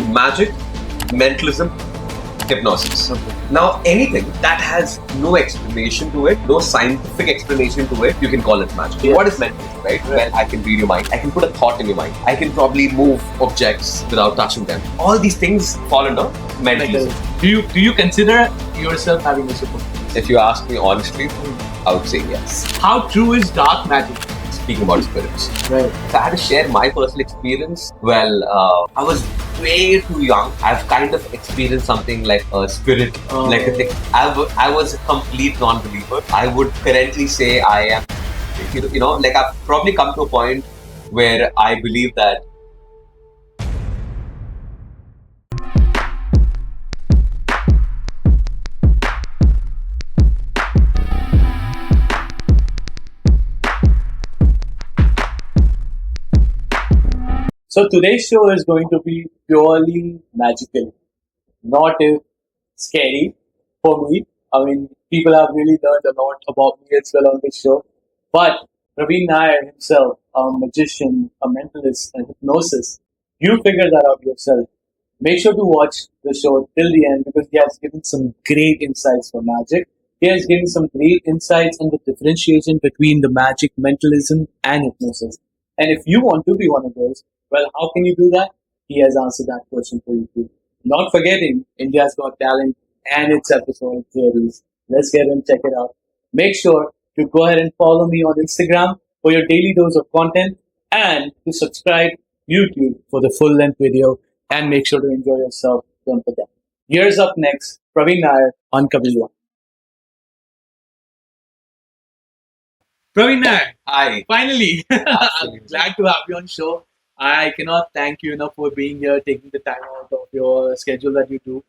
magic, mentalism, hypnosis. Okay. Now, anything that has no explanation to it, no scientific explanation to it, you can call it magic. Yes. What is mentalism, right? Well, I can read your mind. I can put a thought in your mind. I can probably move objects without touching them. All these things fall under mentalism. Do you consider yourself having a superpower? If you ask me honestly, I would say yes. How true is dark magic? Speaking about spirits. Right. If I had to share my personal experience, well, I was way too young. I've kind of experienced something like a spirit, like a thing. I was a complete non-believer. I would currently say I am, like I've probably come to a point where I believe that So today's show is going to be purely magical, not scary for me. I mean, people have really learned a lot about me as well on this show. But Praveen Nair himself, a magician, a mentalist, and hypnosis, you figure that out yourself. Make sure to watch the show till the end because he has given some great insights for magic. He has given some great insights on the differentiation between the magic, mentalism, and hypnosis. And if you want to be one of those, well, how can you do that? He has answered that question for you too. Not forgetting India's Got Talent and its episode series. Let's get and check it out. Make sure to go ahead and follow me on Instagram for your daily dose of content and to subscribe YouTube for the full length video and make sure to enjoy yourself. Don't forget. Here's up next, Praveen Nair on Kabirr Vani. Praveen Nair, hi. finally, I'm Absolutely. glad to have you on show. I cannot thank you enough for being here, taking the time out of your schedule that you do.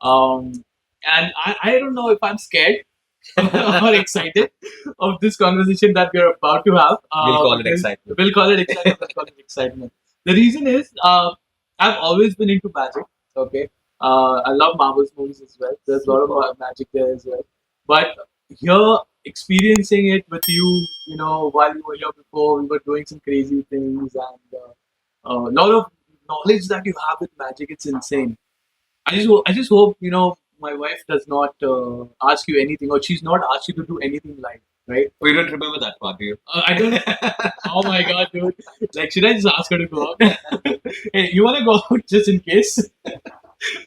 And I don't know if I'm scared or excited of this conversation that we're about to have. We'll call it because- excitement. We'll call it excitement. We'll call it excitement. The reason is I've always been into magic. Okay, I love Marvel's movies as well. There's a lot of magic there as well. But here, experiencing it with you, while you were here before, we were doing some crazy things and a lot of knowledge that you have with magic. It's insane. I just hope my wife does not ask you anything, or she's not asked you to do anything live, right? We don't remember that part, do you? I don't. Oh my god, dude! Like, should I just ask her to go out? Hey, you want to go out just in case?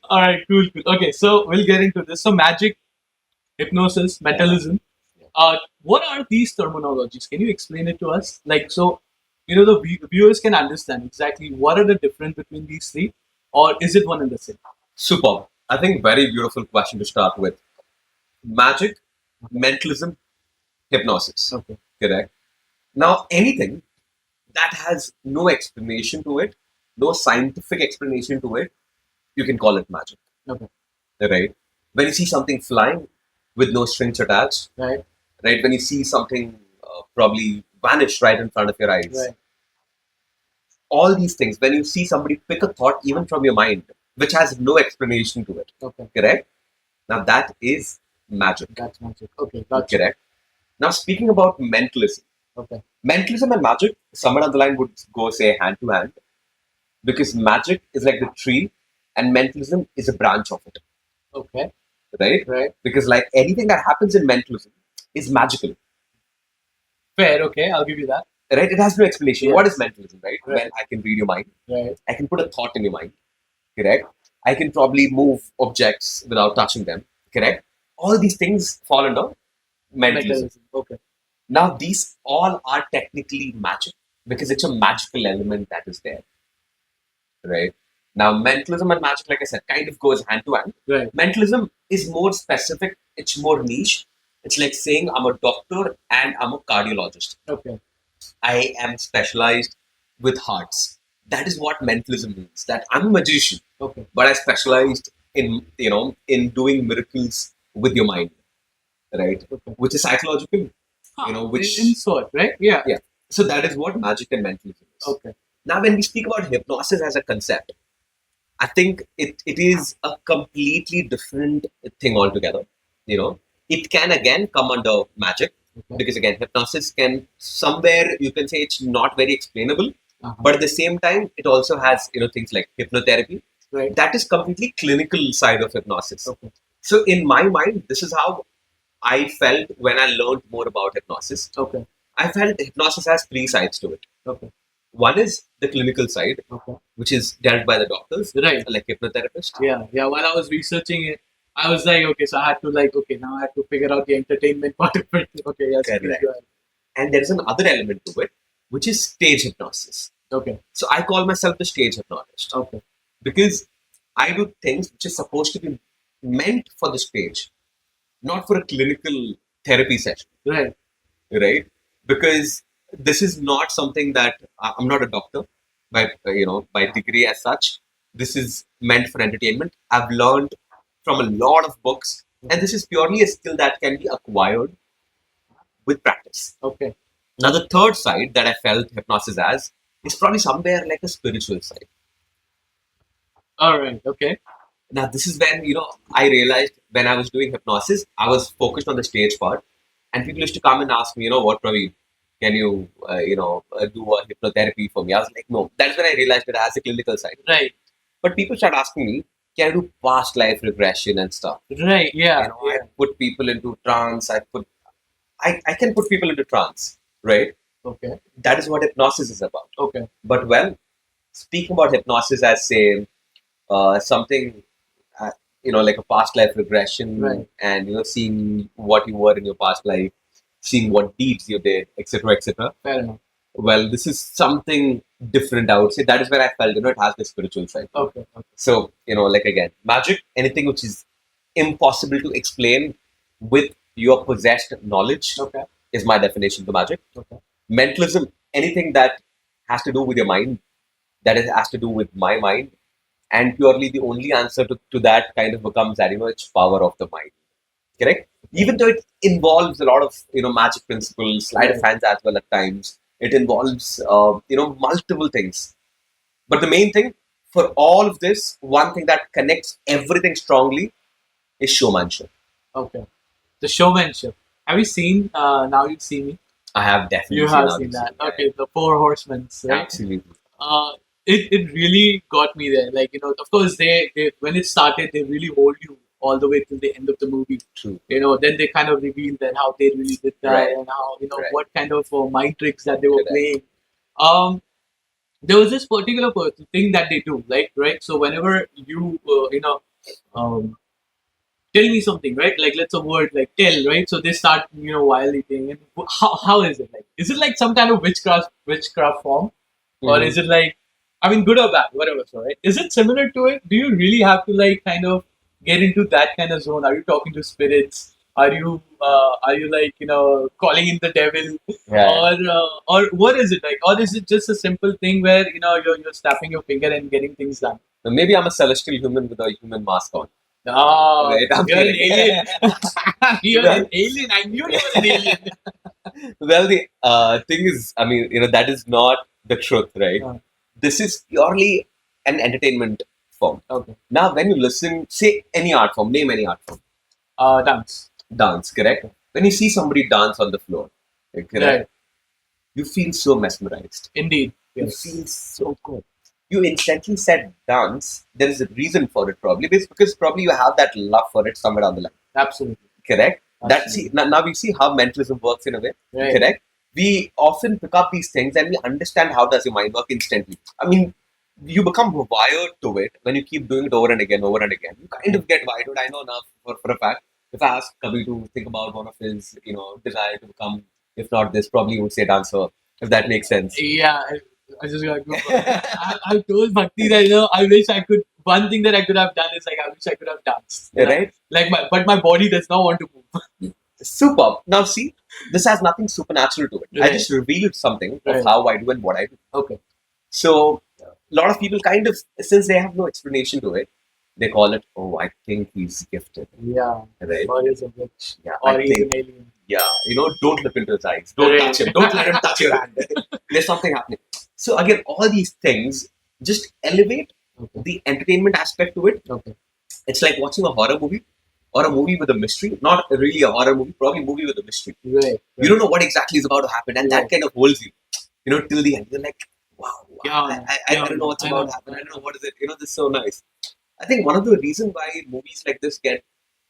All right, cool. Okay, so we'll get into this. So, magic, hypnosis, mentalism. What are these terminologies? Can you explain it to us? Like, so the viewers can understand exactly what are the difference between these three, or is it one and the same? Superb. I think very beautiful question to start with. Magic, mentalism, hypnosis. Okay. Correct. Now, anything that has no explanation to it, no scientific explanation to it, you can call it magic. Okay. Right? When you see something flying with no strings attached, Right. right? When you see something probably vanish right in front of your eyes, Right. all these things, when you see somebody pick a thought even from your mind, which has no explanation to it, Okay. correct? Now, that is magic. That's magic. Okay. Gotcha. Correct. Now, speaking about mentalism, Okay. mentalism and magic, somewhere on the line would go say hand to hand, because magic is like the tree and mentalism is a branch of it, Okay. right? Right. Because like anything that happens in mentalism is magical, Fair. Okay. I'll give you that. right? It has no explanation. Yes. What is mentalism, right? Right. Well, I can read your mind. Right. I can put a thought in your mind, correct? I can probably move objects without touching them, correct? All these things fall under mentalism. Okay. Now, these all are technically magic because it's a magical element that is there, right? Now, mentalism and magic, like I said, kind of goes hand to hand. Right. Mentalism is more specific, it's more niche. It's like saying I'm a doctor and I'm a cardiologist. Okay. I am specialized with hearts. That is what mentalism means. That I'm a magician, Okay. but I specialized in doing miracles with your mind, right? Okay. Which is psychological, which in sort, right? Yeah. yeah. So that is what magic and mentalism is. Okay. Now, when we speak about hypnosis as a concept, I think it is a completely different thing altogether. It can again come under magic because again, hypnosis can somewhere you can say it's not very explainable, but at the same time, it also has things like hypnotherapy, Right. That is completely clinical side of hypnosis. Okay. So in my mind, this is how I felt when I learned more about hypnosis. Okay. I felt hypnosis has three sides to it. Okay. One is the clinical side, Okay. which is dealt by the doctors, Right. like hypnotherapists. Yeah. Yeah. While I was researching it, I was like, okay, so I had to now I have to figure out the entertainment part of it. Okay. Yes. please Correct. go ahead. And there's another element to it, which is stage hypnosis. Okay. So I call myself the stage hypnotist. Okay. Because I do things which is supposed to be meant for the stage, not for a clinical therapy session. Right. Right? Because this is not something that I'm not a doctor by by degree as such. This is meant for entertainment. I've learned from a lot of books, and this is purely a skill that can be acquired with practice. Okay. Now, the third side that I felt hypnosis as is probably somewhere like a spiritual side. All right. Okay. Now, this is when, I realized when I was doing hypnosis, I was focused on the stage part. And people used to come and ask me, what, Praveen, can you, do a hypnotherapy for me? I was like, no. That's when I realized that it has a clinical side. Right. But people start asking me, can I do past life regression and stuff? Right. Yeah. I put people into trance. I can put people into trance, right? Okay. That is what hypnosis is about. Okay. But speaking about hypnosis as, say, something like a past life regression, right. And seeing what you were in your past life, seeing what deeds you did, etc., etc. Fair enough. Well, this is something different. I would say that is where I felt it has the spiritual side. Okay. So again, magic, anything which is impossible to explain with your possessed knowledge, okay, is my definition to magic. Okay. Mentalism, anything that has to do with your mind, has to do with my mind. And purely the only answer to that kind of becomes that, it's power of the mind. Correct? Even though it involves a lot of, magic principles, sleight of hands as well at times. It involves, multiple things. But the main thing for all of this, one thing that connects everything strongly is showmanship. Okay. The showmanship. Have you seen Now You See Me? I have definitely You have seen that. Okay, the Four Horsemen. Right? Absolutely. It really got me there. Of course, they when it started, they really hold you all the way till the end of the movie. True. Then they kind of reveal that how they really did that, Right. and how Right. what kind of mind tricks that they were Correct. playing. There was this particular thing that they do, right? So whenever you tell me something, right? Like let's a word like tell, right? So they start violating, and how is it like? Is it like some kind of witchcraft form? Or is it like, I mean, good or bad, whatever, so, right? Is it similar to it? Do you really have to kind of get into that kind of zone? Are you talking to spirits? Are you like calling in the devil, or what is it like? Or is it just a simple thing where you're snapping your finger and getting things done? So maybe I'm a celestial human with a human mask on. No, Right, I'm you're an kidding. alien. You're an alien. I knew you were an alien. Well, the thing is, I mean, that is not the truth, right? This is purely an entertainment form. Okay. Now, when you listen, say any art form, name any art form. Dance. Dance, correct? Okay. When you see somebody dance on the floor, correct? Right. You feel so mesmerized. Indeed. Yes. You feel so good. You instantly said dance. There is a reason for it, probably. Because probably you have that love for it somewhere down the line. Absolutely. Correct? Now we see how mentalism works in a way. Right. Correct? We often pick up these things and we understand how does your mind work instantly. I mean, you become wired to it when you keep doing it over and again. You kind of get wired. I know now for a fact. If I ask Kabirr to think about one of his, desire to become, if not this, probably he would say dancer, if that makes sense. Yeah, I just got to go. I've told Bhakti that, I wish I could, one thing that I could have done is I wish I could have danced. Right? But my body does not want to move. Super. Now see, this has nothing supernatural to it. Right. I just revealed something of how I do and what I do. Okay. So, a lot of people kind of, since they have no explanation to it, they call it, oh, I think he's gifted. Yeah. Right? Or he's a witch. Yeah. Or he's an alien. Yeah. Don't look into his eyes. Don't touch him. Don't let him touch your hand. There's something happening. So, again, all these things just elevate the entertainment aspect to it. Okay. It's like watching a horror movie. Or a movie with a mystery, not really a horror movie, probably a movie with a mystery. Right. You don't know what exactly is about to happen, and that kind of holds you, till the end. You're like, wow, Yeah, I don't know what's about to happen. I don't know what is it. This is so nice. I think one of the reasons why movies like this get,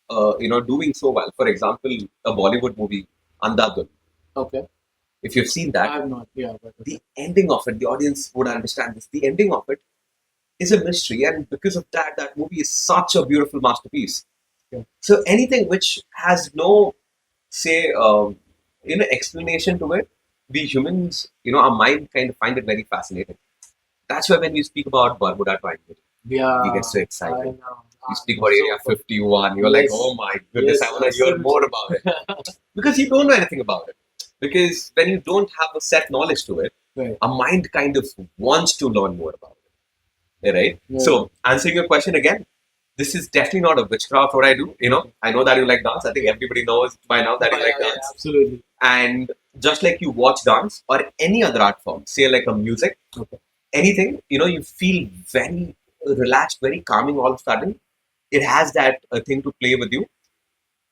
doing so well. For example, a Bollywood movie, Andhadhun. Okay. If you've seen that, I have not. Yeah, but the ending of it, the audience would understand this. The ending of it is a mystery, and because of that, that movie is such a beautiful masterpiece. Yeah. So anything which has no, say, explanation to it, we humans, our mind kind of find it very fascinating. That's why when you speak about Bermuda Triangle, yeah, we get so I excited. know. You speak about Area 51, you're like, Yes. oh my goodness, Yes, I want to hear more about it. Because you don't know anything about it. Because when you don't have a set knowledge to it, Right. a mind kind of wants to learn more about it. Right? Yeah. So, answering your question again, this is definitely not a witchcraft what I do. I know that you like dance. I think everybody knows by now that you like dance. Yeah, absolutely. And just like you watch dance or any other art form, say like a music, anything, you feel very relaxed, very calming all of a sudden. It has that thing to play with you.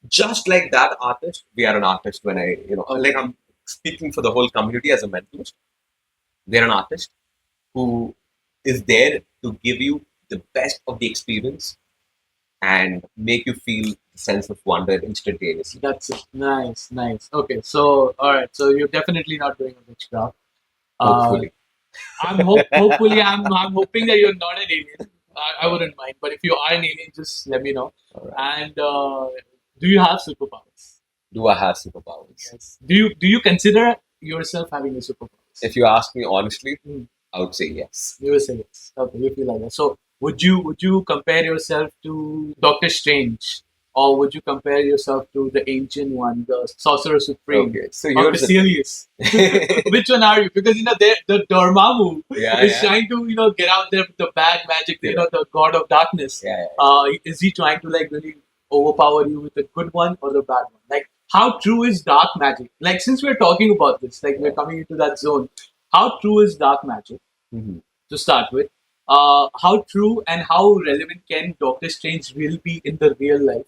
Just like that artist, we are an artist when like I'm speaking for the whole community as a mentalist. We're an artist who is there to give you the best of the experience and make you feel the sense of wonder instantaneously. That's it. Nice, nice. Okay, so all right, so you're definitely not doing a witchcraft. Hopefully. Hopefully, I'm hoping that you're not an alien. I wouldn't mind, but if you are an alien, just let me know. All right. And do you have superpowers? Do I have superpowers? Yes. Do you consider yourself having a superpowers? If you ask me honestly, I would say yes. You will say yes. Okay, you feel like that. So would you compare yourself to Doctor Strange? Or would you compare yourself to the ancient one, the Sorcerer Supreme, Okay, so or you're Basilius? Which one are you? Because the Dormammu is yeah. trying to get out there with the bad magic, Yeah. the god of darkness. Yeah. Is he trying to like really overpower you with the good one or the bad one? Like how true is dark magic? Like since we're talking about this, like we're coming into that zone. How true is dark magic? Mhm. To start with, how true and how relevant can Doctor Strange really be in the real life?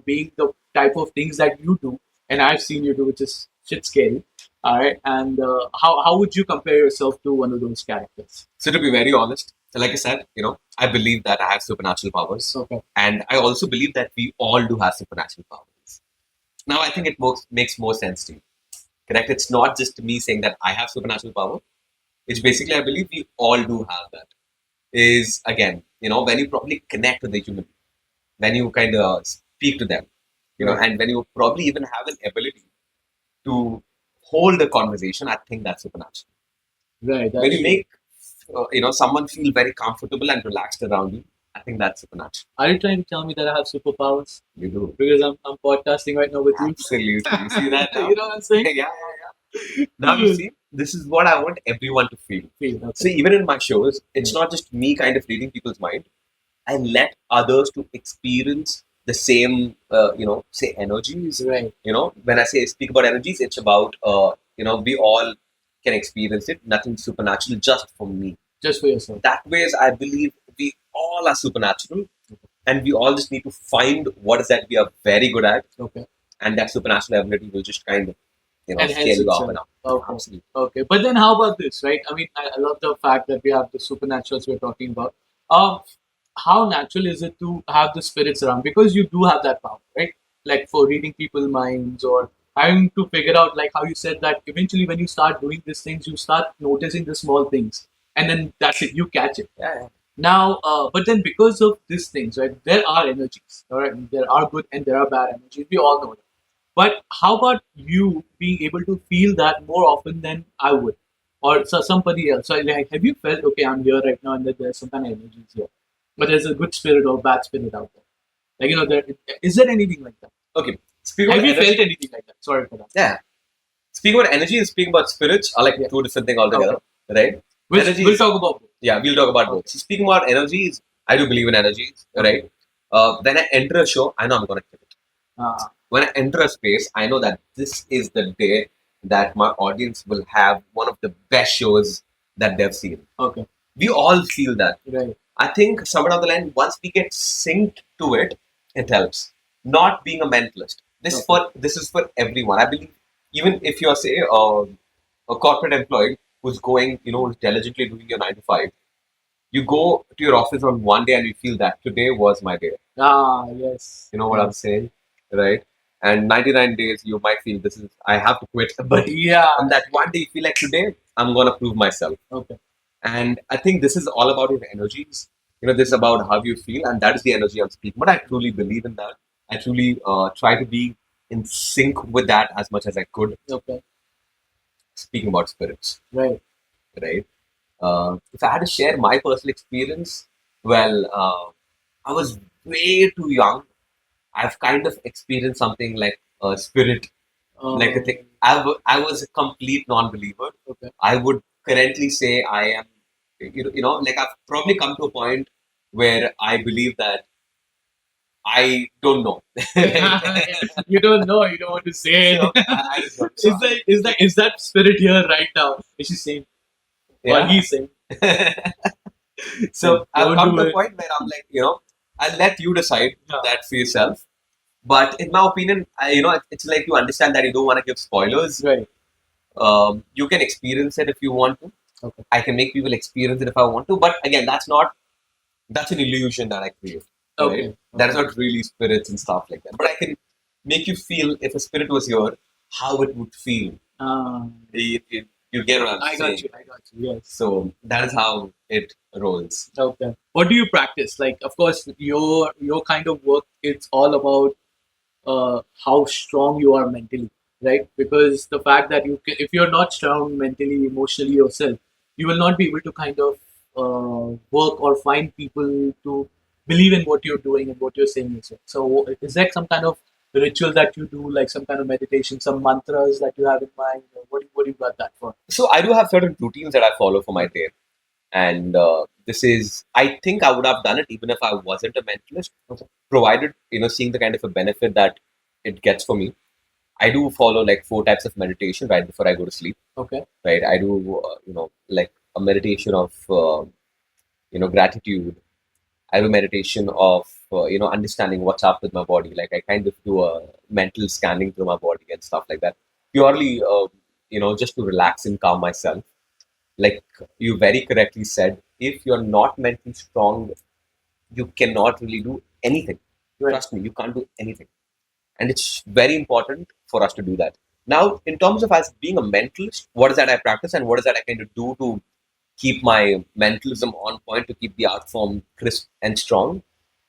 Being the type of things that you do, and I've seen you do, which is shit scary. All right, and how would you compare yourself to one of those characters? So to be very honest, like I said, I believe that I have supernatural powers. Okay. And I also believe that we all do have supernatural powers. Now I think it makes more sense to you. Correct? It's not just me saying that I have supernatural power. It's basically I believe we all do have that. Is again, when you probably connect with the human, when you kind of speak to them, and when you probably even have an ability to hold a conversation, I think that's supernatural. Right. When you make someone feel very comfortable and relaxed around you, I think that's supernatural. Are you trying to tell me that I have superpowers? You do. Because I'm podcasting right now with you. Absolutely. You see that now? You know what I'm saying? Yeah. Now you see, this is what I want everyone to feel. So even in my shows, it's not just me kind of reading people's mind. I let others to experience the same, say energies. Right. When I say speak about energies, it's about, we all can experience it. Nothing supernatural, just for me. Just for yourself. That way, I believe we all are supernatural, and we all just need to find what is that we are very good at. Okay. And that supernatural ability will just kind of, Enhance scale you up itself. and up. Okay. Absolutely. Okay, but then how about this, right? I mean, I love the fact that we have the supernaturals we're talking about. How natural is it to have the spirits around? Because you do have that power, right? Like for reading people's minds or having to figure out, like how you said that eventually when you start doing these things, you start noticing the small things, and then that's it, you catch it. Yeah. Now, but then because of these things, right, there are energies, all right? There are good and there are bad energies. We all know that. But how about you being able to feel that more often than I would, or somebody else? So, like, have you felt okay? I'm here right now, and that there's some kind of energies here, but there's a good spirit or bad spirit out there. Like is there anything like that? Okay. Have you felt anything like that? Sorry for that. Yeah. Speaking about energy and speaking about spirits are like two different things altogether, right? We'll talk about both. Yeah, we'll talk about both. So speaking about energies, I do believe in energies, right? When I enter a show, I know I'm going to kill it. When I enter a space, I know that this is the day that my audience will have one of the best shows that they've seen. Okay. We all feel that. Right. I think somewhere down the line, once we get synced to it, it helps. Not being a mentalist. This is for everyone. I believe even if you're say a corporate employee, who's going, who's diligently doing your 9 to 5. You go to your office on one day and you feel that today was my day. Yes. You know what I'm saying, right? And 99 days you might feel this is I have to quit, but on that one day you feel like today I'm gonna prove myself. Okay. And I think this is all about your energies. This is about how you feel, and that is the energy I'm speaking. But I truly believe in that. I truly try to be in sync with that as much as I could. Okay. Speaking about spirits, Right. right? If I had to share my personal experience, well, I was way too young. I've kind of experienced something like a spirit, like a thing. I was a complete non-believer. Okay. I would currently say I am, like I've probably come to a point where I believe that I don't know. You don't know. You don't want to say it. I just don't know. Is that spirit here right now? Is she saying? Or he's saying? So I've Don't come do to a it. point where I'm like, I'll let you decide that for yourself. But in my opinion, it's like you understand that you don't want to give spoilers. Right. You can experience it if you want to. Okay. I can make people experience it if I want to. But again, that's an illusion that I create. Okay. Right? That is not really spirits and stuff like that. But I can make you feel if a spirit was here, how it would feel. You get what I'm saying? I got you. Yes. So that is how it rolls. Okay. What do you practice? Like, of course, your kind of work, it's all about how strong you are mentally, right? Because the fact that if you're not strong mentally, emotionally yourself, you will not be able to kind of work or find people to believe in what you're doing and what you're saying yourself. So, is there some kind of ritual that you do, like some kind of meditation, some mantras that you have in mind? Or what do you got that for? So I do have certain routines that I follow for my day. And this is, I think I would have done it even if I wasn't a mentalist, provided, seeing the kind of a benefit that it gets for me. I do follow like 4 types of meditation right before I go to sleep. Okay. Right. I do, like a meditation of, gratitude. I do meditation of, understanding what's up with my body. Like I kind of do a mental scanning through my body and stuff like that. Purely, just to relax and calm myself. Like you very correctly said, if you're not mentally strong, you cannot really do anything. Right. Trust me, you can't do anything. And it's very important for us to do that. Now, in terms of us being a mentalist, what is that I practice and what is that I kind of do to keep my mentalism on point, to keep the art form crisp and strong,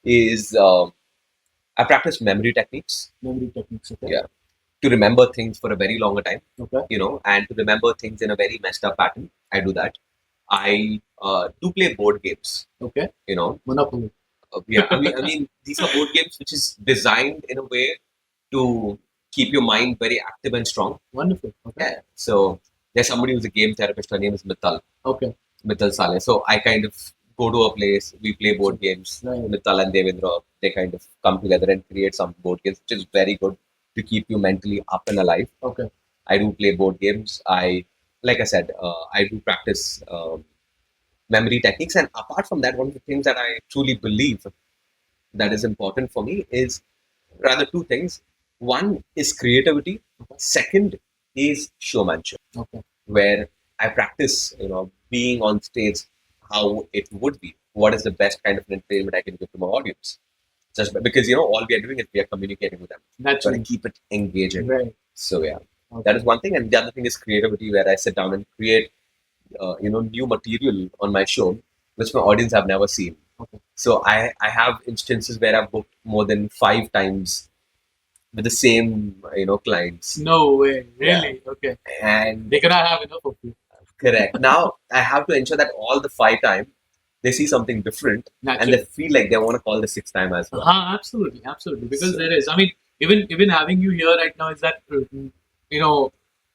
is I practice memory techniques. Memory techniques, okay. Yeah. To remember things for a very longer time, Okay. and to remember things in a very messed up pattern. I do that. I do play board games. Okay. Monopoly. Yeah, I mean, these are board games which is designed in a way to keep your mind very active and strong. Wonderful. Okay. Yeah. So there's somebody who's a game therapist. Her name is Mittal. Okay. Mittal Saleh. So I kind of go to a place, we play board games. Right. Mittal and Devendra, they kind of come together and create some board games, which is very good to keep you mentally up and alive. Okay. I do play board games. Like I said, I do practice memory techniques. And apart from that, one of the things that I truly believe that is important for me is rather 2 things. One is creativity. Second is showmanship. Okay. Where I practice, being on stage, how it would be. What is the best kind of entertainment I can give to my audience? Just because all we are doing is we are communicating with them. Naturally. Got to keep it engaging. Right. So yeah, Okay. that is one thing. And the other thing is creativity, where I sit down and create, new material on my show, which my audience have never seen. Okay. So I have instances where I've booked more than 5 times with the same, clients. No way. Really? Yeah. Okay. And They cannot have enough of you. correct. Now I have to ensure that all the 5 times they see something different, Naturally. and they feel like they want to call the 6th time as well. Absolutely. Because there is. I mean, even having you here right now is that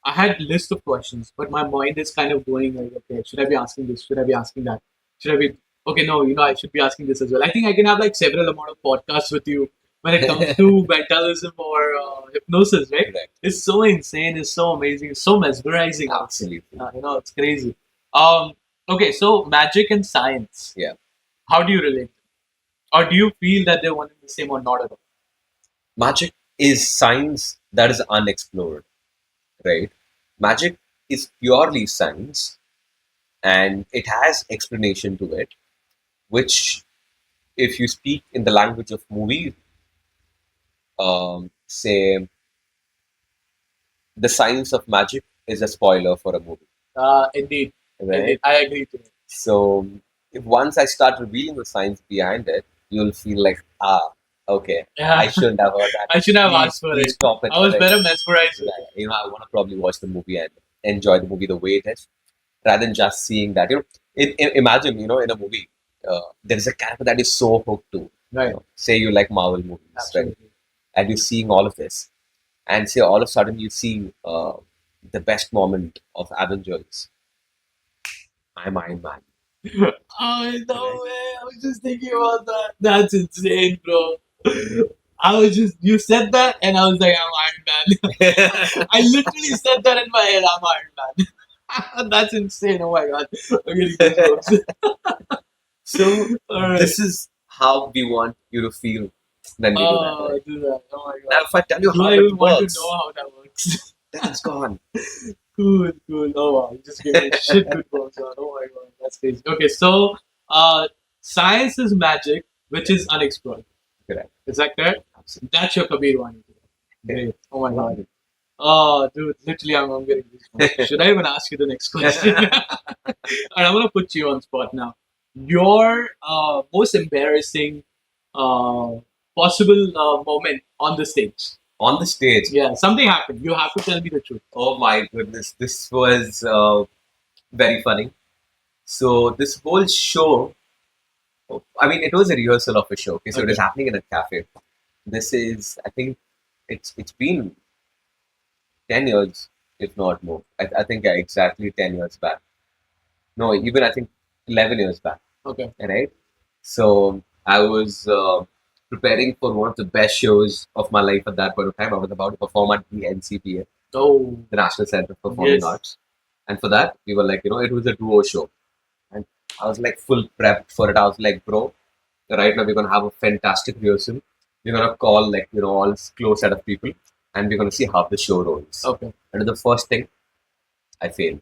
I had list of questions, but my mind is kind of going like, okay, should I be asking this? Should I be asking that? Should I be okay? No, I should be asking this as well. I think I can have like several amount of podcasts with you when it comes to mentalism or hypnosis, right? Correct. It's so insane. It's so amazing. It's so mesmerizing. Absolutely. It's crazy. Okay, so magic and science. Yeah. How do you relate? Or do you feel that they're one and the same or not at all? Magic is science that is unexplored, right? Magic is purely science and it has explanation to it, which, if you speak in the language of movies, say the science of magic is a spoiler for a movie. Indeed. Right? Indeed. I agree to it. So if once I start revealing the science behind it, you'll feel like, okay, Yeah. I shouldn't have heard that. I shouldn't have Please- asked for please it. stop it. I was Right? better mesmerized with Right. I want to probably watch the movie and enjoy the movie the way it is, rather than just seeing that. Imagine, in a movie, there is a character that is so hooked to. Right. Say you like Marvel movies, right? Absolutely. And you're seeing all of this, and say all of a sudden you see the best moment of Avengers. I'm Iron Man. Oh, no way. I was just thinking about that. That's insane, bro. You said that, and I was like, I'm Iron Man. I literally said that in my head, I'm Iron Man. That's insane. Oh my god. I'm getting goosebumps. So Alright. this is how we want you to feel when we do that. Oh, Right? do that. Oh my Now, god. if I tell you Do how I it even want works, to know how that works? then it's gone. Cool. Oh wow. You just gave me shit goosebumps, man. Oh my god. That's crazy. Okay, so science is magic, which is unexplored. Correct. Is that correct? Absolutely. That's your Kabirr Vani. Great. Oh my god. Wow. Oh, dude, literally, I'm getting goosebumps. Should I even ask you the next question? Alright, I'm gonna put you on spot now. Your most embarrassing possible moment on the stage. On the stage. Yeah, something happened. You have to tell me the truth. Oh my goodness, this was very funny. So this whole show, I mean, it was a rehearsal of a show. Okay, so it is Okay. happening in a cafe. This is, I think, it's been 10 years, if not more. I think exactly 10 years back. No, even I think 11 years back. Okay. Right. So I was preparing for one of the best shows of my life at that point of time. I was about to perform at the NCPA, Oh, the National Center for Performing Yes. Arts. And for that, we were like, it was a duo show. And I was like full prepped for it. I was like, bro, right now we're going to have a fantastic rehearsal. We're going to call like, all close set of people and we're going to see how the show rolls. okay. And the first thing, I fail.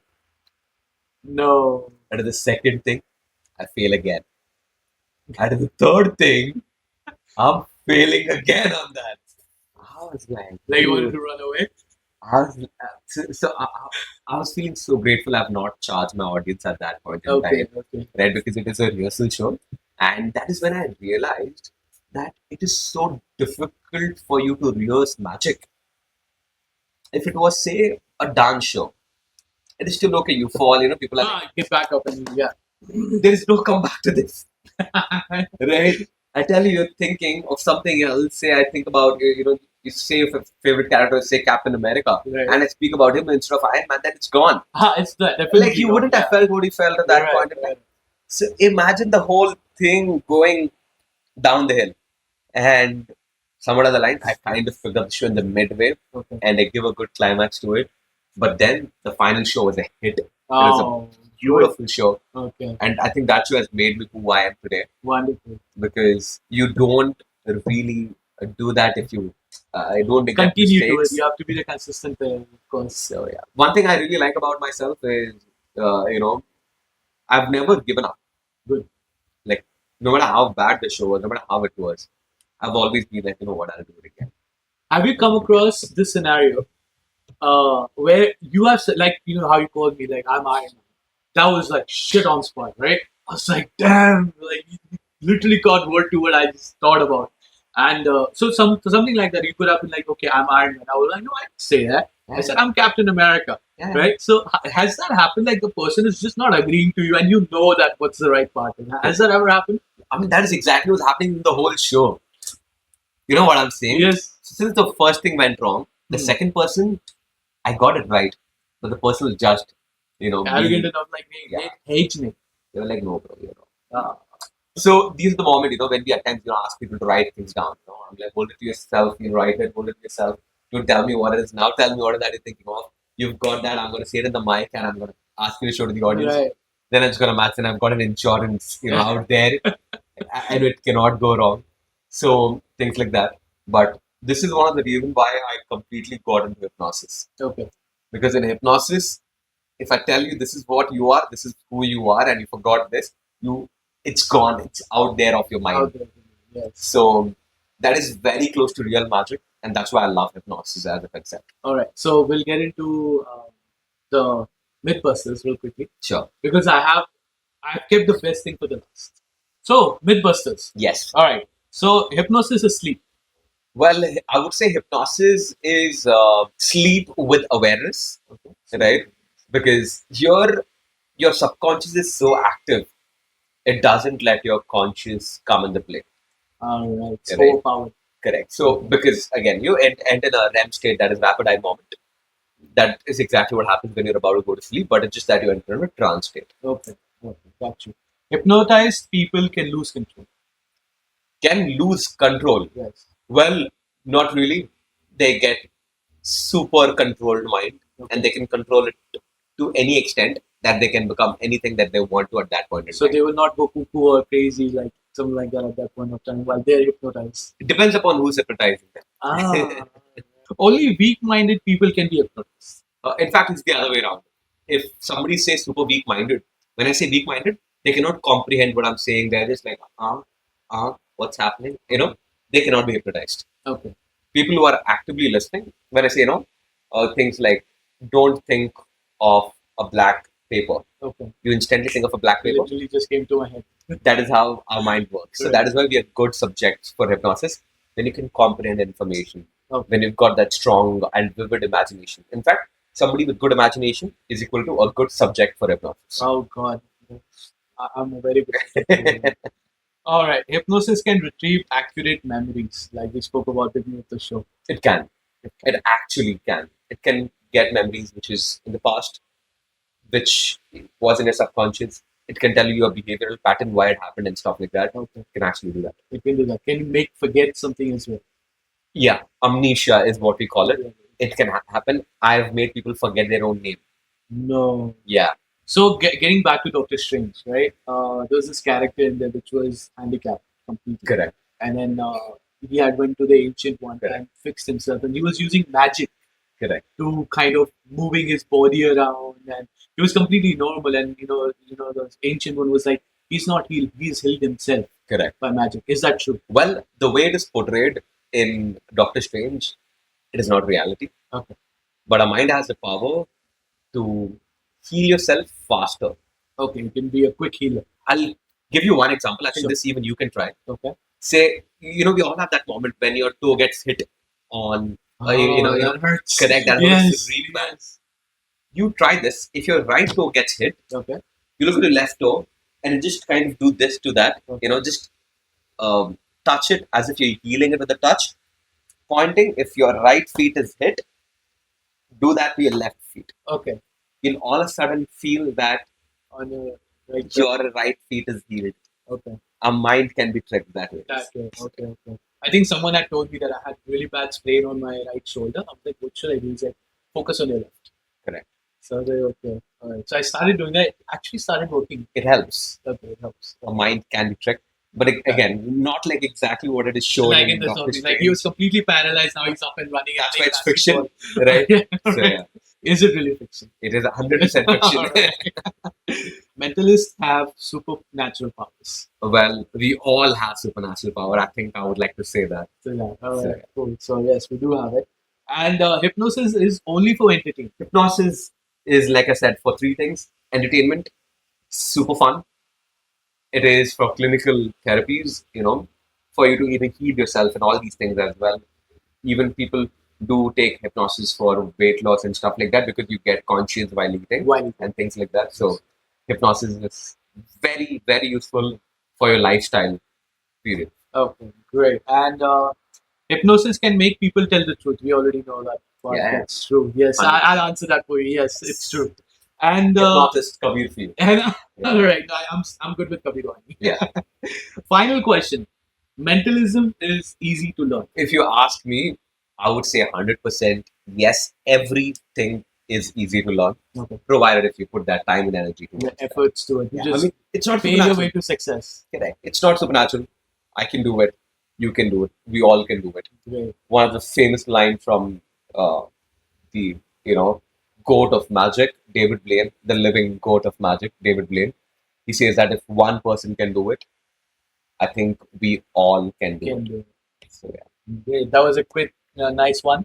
No. And the second thing, I fail again. And the third thing, I'm failing again on that. I was like, Like you wanted dude, to run away? I was, I was feeling so grateful I've not charged my audience at that point in Okay. time, Okay. right? Because it is a rehearsal show. And that is when I realized that it is so difficult for you to rehearse magic. If it was, say, a dance show, it is still okay. You fall, people are like, Get back up and yeah. there is no comeback to this. Right? I tell you, you're thinking of something else. Say, I think about, you say your favorite character, say Captain America, Right. and I speak about him instead of Iron Man, then it's gone. It's that. Definitely Like, you wouldn't have felt what he felt at that Right, point in time. right. So, imagine the whole thing going down the hill. And somewhere down the line, I kind of picked up the show in the midway, Okay. and I give a good climax to it. But then the final show was a hit. Oh, Beautiful show. okay. And I think that show has made me who I am today. Wonderful. Because you don't really do that if you don't make that Continue to it. mistakes. You have to be the consistent, of course. So yeah, one thing I really like about myself is I've never given up. Good. Like no matter how bad the show was, no matter how it was, I've always been like, what, I'll do it again. Have you come across this scenario where you have said, like, how you called me, like, I'm Iron Man? That was like shit on spot, right? I was like, damn, like, you literally got word to what I just thought about. And so something like that, you could have been like, okay, I'm Iron Man. I was like, no, I didn't say that. I said, I'm Captain America, Yeah. right? So has that happened? Like the person is just not agreeing to you and you know that what's the right part. Has that ever happened? I mean, that is exactly what's happening in the whole show. You know what I'm saying? Yes. Since the first thing went wrong, the second person, I got it right. But the person was just, Arrogant being- enough, like, Yeah. hate me. they were like, no, bro, So these are the moment, when we at times, ask people to write things down. I'm like, hold it to yourself, write it, hold it to yourself. Don't tell me what it is. Now tell me what it is that you're thinking of. You've got that, I'm going to say it in the mic and I'm going to ask you to show to the audience. Right. Then it's going to match and I've got an insurance, out there. And it cannot go wrong. So things like that. But this is one of the reasons why I completely got into hypnosis. Okay. Because in hypnosis, If I tell you this is what you are, this is who you are, and you forgot this, it's gone. It's out there of your mind. Out there. Yes. So that is very close to real magic, and that's why I love hypnosis as a concept. All right. So we'll get into the Mythbusters real quickly Sure. because I've kept the best thing for the last. So Mythbusters. Yes. All right. So hypnosis is sleep. Well, I would say hypnosis is sleep with awareness, right? Because your subconscious is so active, it doesn't let your conscious come into play. All right. It's Right. overpowered. Correct. So, because again, you enter a REM state, that is rapid eye moment. That is exactly what happens when you're about to go to sleep, but it's just that you enter in a trance state. Okay. Got you. Hypnotized people can lose control. Can lose control. Yes. Well, not really. They get super controlled mind, and they can control it to any extent that they can become anything that they want to at that point in So time. they will not go cuckoo or crazy like something like that at that point of time while they're hypnotized. It depends upon who's hypnotizing them. Only weak-minded people can be hypnotized. In fact, it's the other way around. If somebody says super weak-minded, when I say weak-minded, they cannot comprehend what I'm saying. They're just like, what's happening? They cannot be hypnotized. Okay. People who are actively listening, when I say, things like, don't think of a black paper. Okay. You instantly think of a black paper. Literally just came to my head. That is how our mind works. So that is why we are good subjects for hypnosis, when you can comprehend information, when you've got that strong and vivid imagination. In fact, somebody with good imagination is equal to a good subject for hypnosis. Oh God, I'm a very good. All right, hypnosis can retrieve accurate memories, like we spoke about at the beginning of the show. It can. It actually can. It can get memories which is in the past, which was in your subconscious. It can tell you your behavioral pattern, why it happened, and stuff like that. Okay. It can actually do that. It can do that. Can make forget something as well. Yeah, amnesia is what we call it. It can happen. I've made people forget their own name. No. Yeah. So getting back to Doctor Strange, right? There was this character in there which was handicapped completely. Correct. And then he had went to the Ancient One and fixed himself, and he was using magic. Correct. To kind of moving his body around, and he was completely normal. And the Ancient One was like, he's not healed; he's healed himself. Correct. By magic. Is that true? Well, the way it is portrayed in Doctor Strange, it is not reality. Okay. But our mind has the power to heal yourself faster. Okay, it can be a quick healer. I'll give you one example. I think this even you can try. Okay. Say, we all have that moment when your toe gets hit on, that hurts. Correct, that hurts really bad. You try this. If your right toe gets hit, okay, you look at your left toe and you just kind of do this to that. Okay. Just touch it as if you're healing it with a touch. Pointing, if your right feet is hit, do that to your left feet. Okay. You'll all of a sudden feel that on your right feet is healed. Okay. Our mind can be tricked that way. Okay. I think someone had told me that I had really bad sprain on my right shoulder. I was like, what should I do? He said, focus on your left. Correct. So I was like, okay. All right. So I started doing that. It actually started working. It helps. Okay, it helps. Our mind can be tricked. But again, not like exactly what it is shown like in the story. Like he was completely paralyzed, now he's up and running. That's why it's fiction, right? So, yeah. Is it really fiction? It is 100% fiction. Mentalists have supernatural powers. Well, we all have supernatural power. I think I would like to say that. So yeah, all right, cool. So yes, we do have it. And hypnosis is only for entertainment. Hypnosis is, like I said, for three things: entertainment, super fun. It is for clinical therapies, for you to even heal yourself and all these things as well. Even people do take hypnosis for weight loss and stuff like that because you get conscious while eating and things like that. So hypnosis is very, very useful for your lifestyle period. Okay, great. And hypnosis can make people tell the truth. We already know that. Yeah. That's true. Yes, I'll answer that for you. Yes, it's true. And hypnotist Kabirr Vani. All right, I'm good with Kabirr Vani. Yeah. Final question: Mentalism is easy to learn. If you ask me, I would say 100% yes. Everything is easy to learn, provided if you put that time and energy to it. Efforts to it. It's not pay your way to success. Correct. It's not supernatural. I can do it. You can do it. We all can do it. Great. One of the famous lines from the goat of magic, David Blaine, the living goat of magic, David Blaine. He says that if one person can do it, I think we all can do it. So yeah. Great. That was a quick, nice one.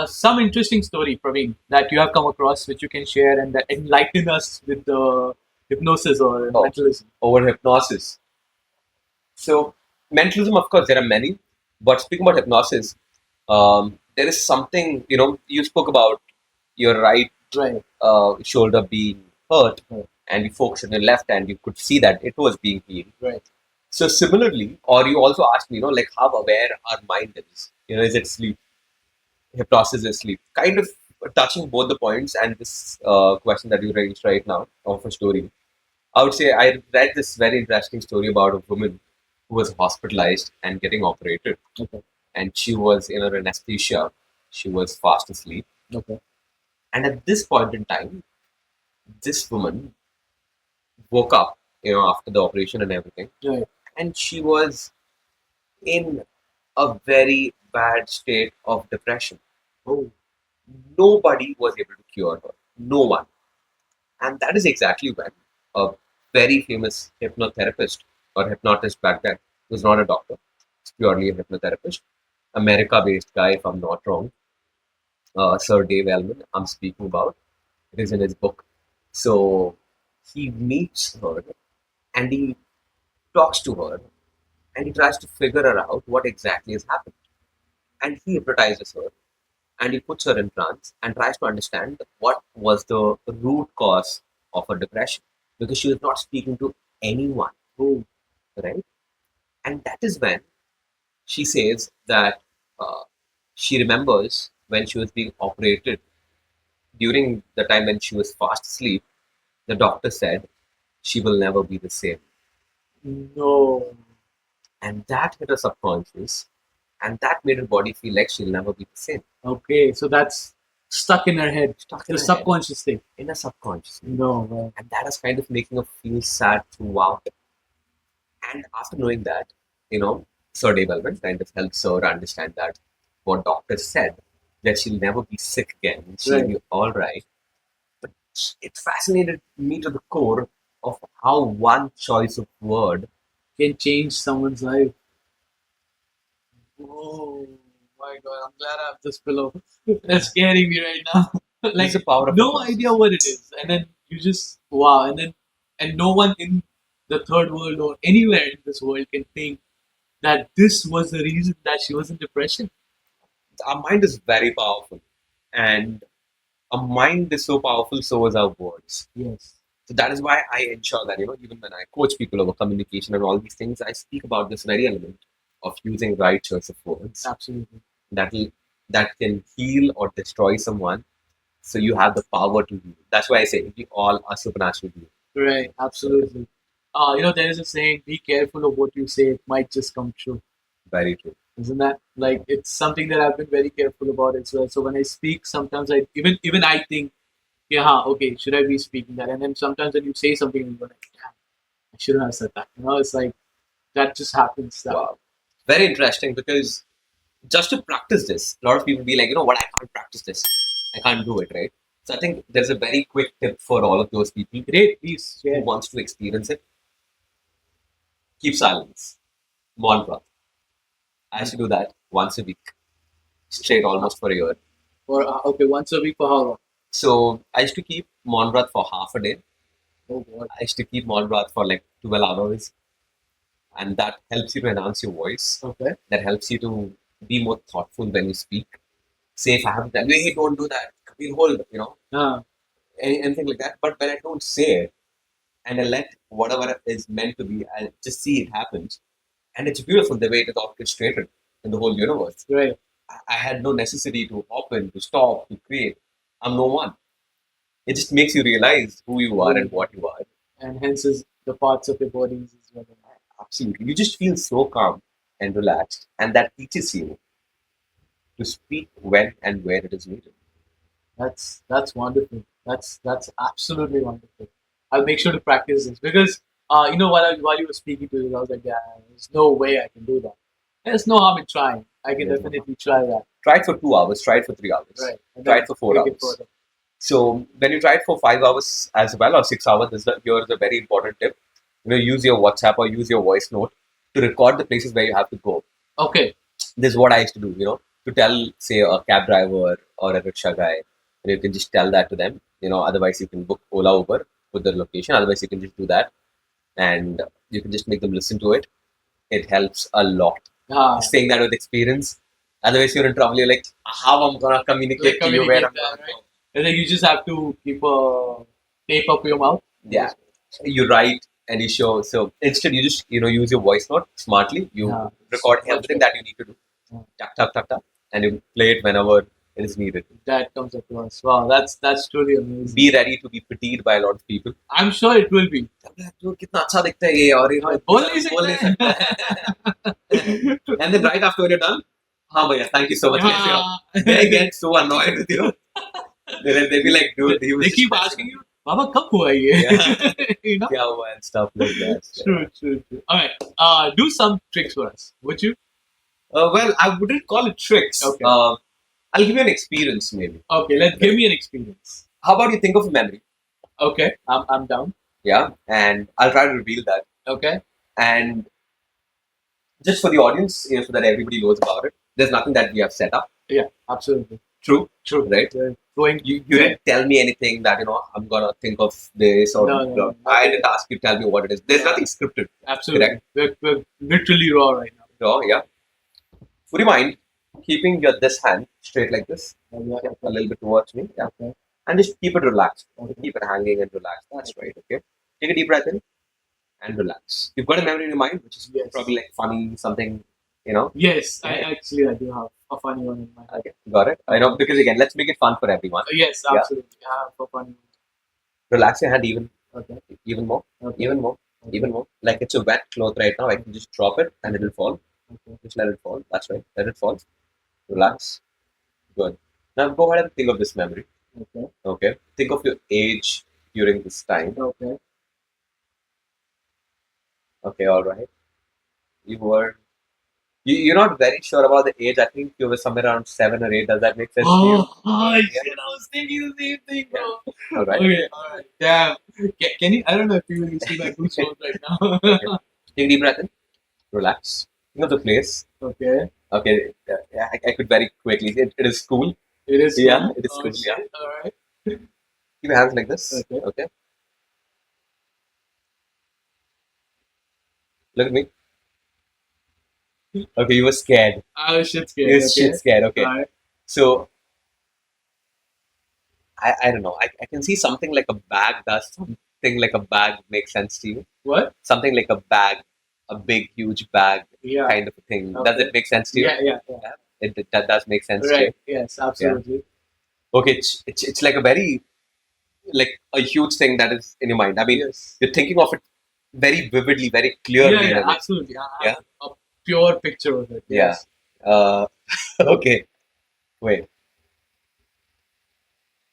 Some interesting story, Praveen, that you have come across, which you can share and that enlighten us with the hypnosis or Oh, mentalism. over hypnosis. So mentalism, of course, there are many. But speaking about hypnosis, there is something, you spoke about your right Right. shoulder being hurt, Right. and you focused on your left hand, you could see that it was being healed. Right. So similarly, or you also asked me, like how aware our mind is. Is it sleep? Hypnosis is sleep. Kind of touching both the points and this question that you raised right now of a story. I would say I read this very interesting story about a woman who was hospitalized and getting operated. Okay. And she was in her anesthesia. She was fast asleep. Okay. And at this point in time, this woman woke up, after the operation and everything. Right. And she was in a very bad state of depression. Oh. Nobody was able to cure her. No one. And that is exactly when a very famous hypnotherapist or hypnotist back then, was not a doctor, it's purely a hypnotherapist, America based guy, if I'm not wrong, Sir Dave Ellman, I'm speaking about. It is in his book. So he meets her and he talks to her and he tries to figure her out what exactly has happened. And he hypnotizes her and he puts her in trance and tries to understand what was the root cause of her depression because she was not speaking to anyone, right? And that is when she says that she remembers when she was being operated during the time when she was fast asleep. The doctor said she will never be the same. No. And that hit her subconscious, and that made her body feel like she'll never be the same. Okay, so that's stuck in her head, Stuck in the her subconscious thing. In a subconscious. No, man. And that is kind of making her feel sad throughout. And after knowing that, Sir Dave Ellman kind of helps her understand that what doctors said, that she'll never be sick again, she'll be all right. But it fascinated me to the core of how one choice of word can change someone's life. Oh my god, I'm glad I have this pillow. That's scaring me right now. Like the power of no hypnosis. idea what it is. And then you just wow, and no one in the third world or anywhere in this world can think that this was the reason that she was in depression. Our mind is very powerful. And our mind is so powerful, so is our words. Yes. So that is why I ensure that, even when I coach people over communication and all these things, I speak about this very element of using right choice of words. Absolutely. That can heal or destroy someone. So you have the power to heal. That's why I say we all are supernatural beings. Right, absolutely. There is a saying, be careful of what you say, it might just come true. Very true. Isn't that like it's something that I've been very careful about as well. So when I speak, sometimes I even I think, yeah, okay, should I be speaking that? And then sometimes when you say something, you're like, yeah, I shouldn't have said that. It's like that just happens. Wow. Very interesting because just to practice this, a lot of people be like, what, I can't practice this. I can't do it, right? So I think there's a very quick tip for all of those people. Great, please. Who wants to experience it. Keep silence. Mantra. I used to do that once a week. Straight almost for a year. Or okay, once a week for how long? So I used to keep Monrath for half a day. Oh God. I used to keep Monrath for like 12 hours. And that helps you to enhance your voice. Okay. That helps you to be more thoughtful when you speak. Say if I have to tell you, hey, don't do that. Kabirr, hold, anything like that. But when I don't say it, and I let whatever is meant to be, I just see it happens. And it's beautiful the way it is orchestrated in the whole universe. Right. I had no necessity to open, to stop, to create. I'm no one. It just makes you realize who you are and what you are. And hence is the parts of your bodies as well. Absolutely. You just feel so calm and relaxed. And that teaches you to speak when and where it is needed. That's wonderful. That's absolutely wonderful. I'll make sure to practice this because while you were speaking to me, I was like, yeah, there's no way I can do that. There's no harm in trying. I can definitely try that. Try it for 2 hours. Try it for 3 hours. Right. Try it for 4 hours. So when you try it for 5 hours as well or 6 hours, here is a very important tip. Use your WhatsApp or use your voice note to record the places where you have to go. Okay. This is what I used to do. To tell, say, a cab driver or a rickshaw guy, you can just tell that to them. Otherwise you can book Ola Uber with the location. Otherwise you can just do that, and you can just make them listen to it. It helps a lot. Saying that with experience. Otherwise you're in trouble. You're like, how I'm gonna communicate to you where I'm gonna go? And then you just have to keep a tape up your mouth. Yeah. You write and you show. So instead, you just use your voice note smartly. You record everything that you need to do. Tap tap tap tap, and you play it whenever it is needed. That comes across. Wow, that's truly amazing. Be ready to be pitied by a lot of people. I'm sure it will be. कितना अच्छा दिखता है ये और बोल नहीं सकता and then right after you're done, हाँ भैया, thank you so much. They get so annoyed with you. They'll be like, dude, they keep asking you, Baba, कब हुआ ये? क्या हुआ and stuff like that. True. All right, do some tricks for us, would you? Well, I wouldn't call it tricks. Okay. I'll give you an experience maybe. Okay, give me an experience. How about you think of a memory? Okay, I'm down. Yeah, and I'll try to reveal that. Okay. And just for the audience, so that everybody knows about it, there's nothing that we have set up. Yeah, absolutely. True, right? You didn't tell me anything that I'm gonna think of this or no. I didn't ask you to tell me what it is. There's nothing scripted. Absolutely. We're literally raw right now. Raw, yeah. Would you mind keeping this hand straight like this? A little bit towards me, yeah. Okay. And just keep it relaxed. Keep it hanging and relaxed. That's right, okay. Take a deep breath in and relax. You've got a memory in your mind, which is probably like funny, something, Yes, I do have a funny one in mind. Okay, got it. I know, because again, let's make it fun for everyone. Yes, absolutely. I have a funny one. Relax your hand even. Okay. Even more. Okay. Even more. Okay. Even more. Like it's a wet cloth right now. I can just drop it and it'll fall. Okay. Just let it fall. That's right. Let it fall. Relax. Good. Now go ahead and think of this memory. Okay. Okay. Think of your age during this time. Okay. Okay, all right. You're not very sure about the age. I think you were somewhere around 7 or 8. Does that make sense to you? Shit, I was thinking the same thing, bro. All right. Okay, all right. Damn. Can you? I don't know if you can see my goosebumps right now. Okay. Take a deep breath in. Relax. Think of the place. Okay. Okay. I could very quickly. It is cool. It is. Yeah, it is cool. Yeah. All right. Keep your hands like this. Okay. Look at me. Okay, you were scared. I was shit scared. You were shit scared. Okay. Right. So, I don't know. I can see something like a bag. Does something like a bag make sense to you? What? Something like a bag, a big, huge bag, kind of a thing. Okay. Does it make sense to you? Yeah. That does make sense to you. Yes, absolutely. Yeah. Okay, it's like a very, like a huge thing that is in your mind. I mean, you're thinking of it very vividly, very clearly. Yeah, absolutely. I have a pure picture of it. Yes. Yeah. Okay. Wait.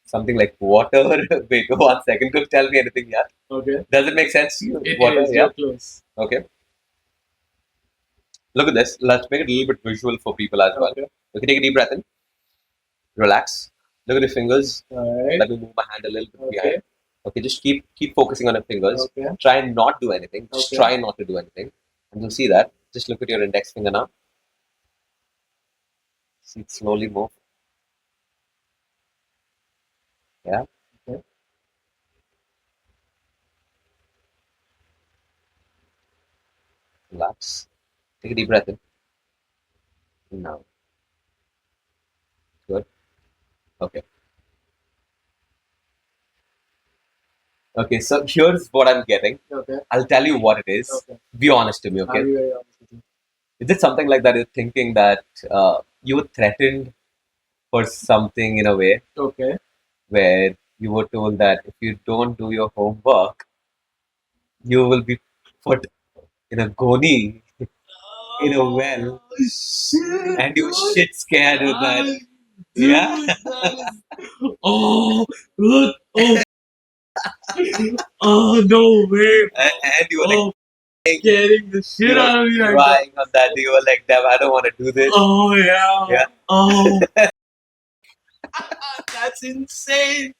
Something like water. Wait, 1 second. Could tell me anything, yeah? Okay. Does it make sense to you? It water, is. You're close. Okay. Look at this. Let's make it a little bit visual for people as well. Okay, take a deep breath in. Relax. Look at your fingers. All right. Let me move my hand a little bit behind. Okay, just keep focusing on your fingers. Okay. Try and not do anything. Just try not to do anything. And you'll see that. Just look at your index finger now. See it slowly move. Yeah. Okay. Relax. Take a deep breath in. Now. Good. Okay. Okay, so here's what I'm getting. Okay. I'll tell you what it is. Okay. Be honest to me, okay? I'll be very honest with you. Is it something like that you're thinking that you were threatened for something in a way? Okay. Where you were told that if you don't do your homework, you will be put in a goni, in a well, shit, and you were shit scared of that. Dude, Yeah? Oh, look, oh, no way. And you were like, getting the shit out of me like crying on that. You were like, damn, I don't want to do this. Oh, yeah. Yeah. Oh. That's insane.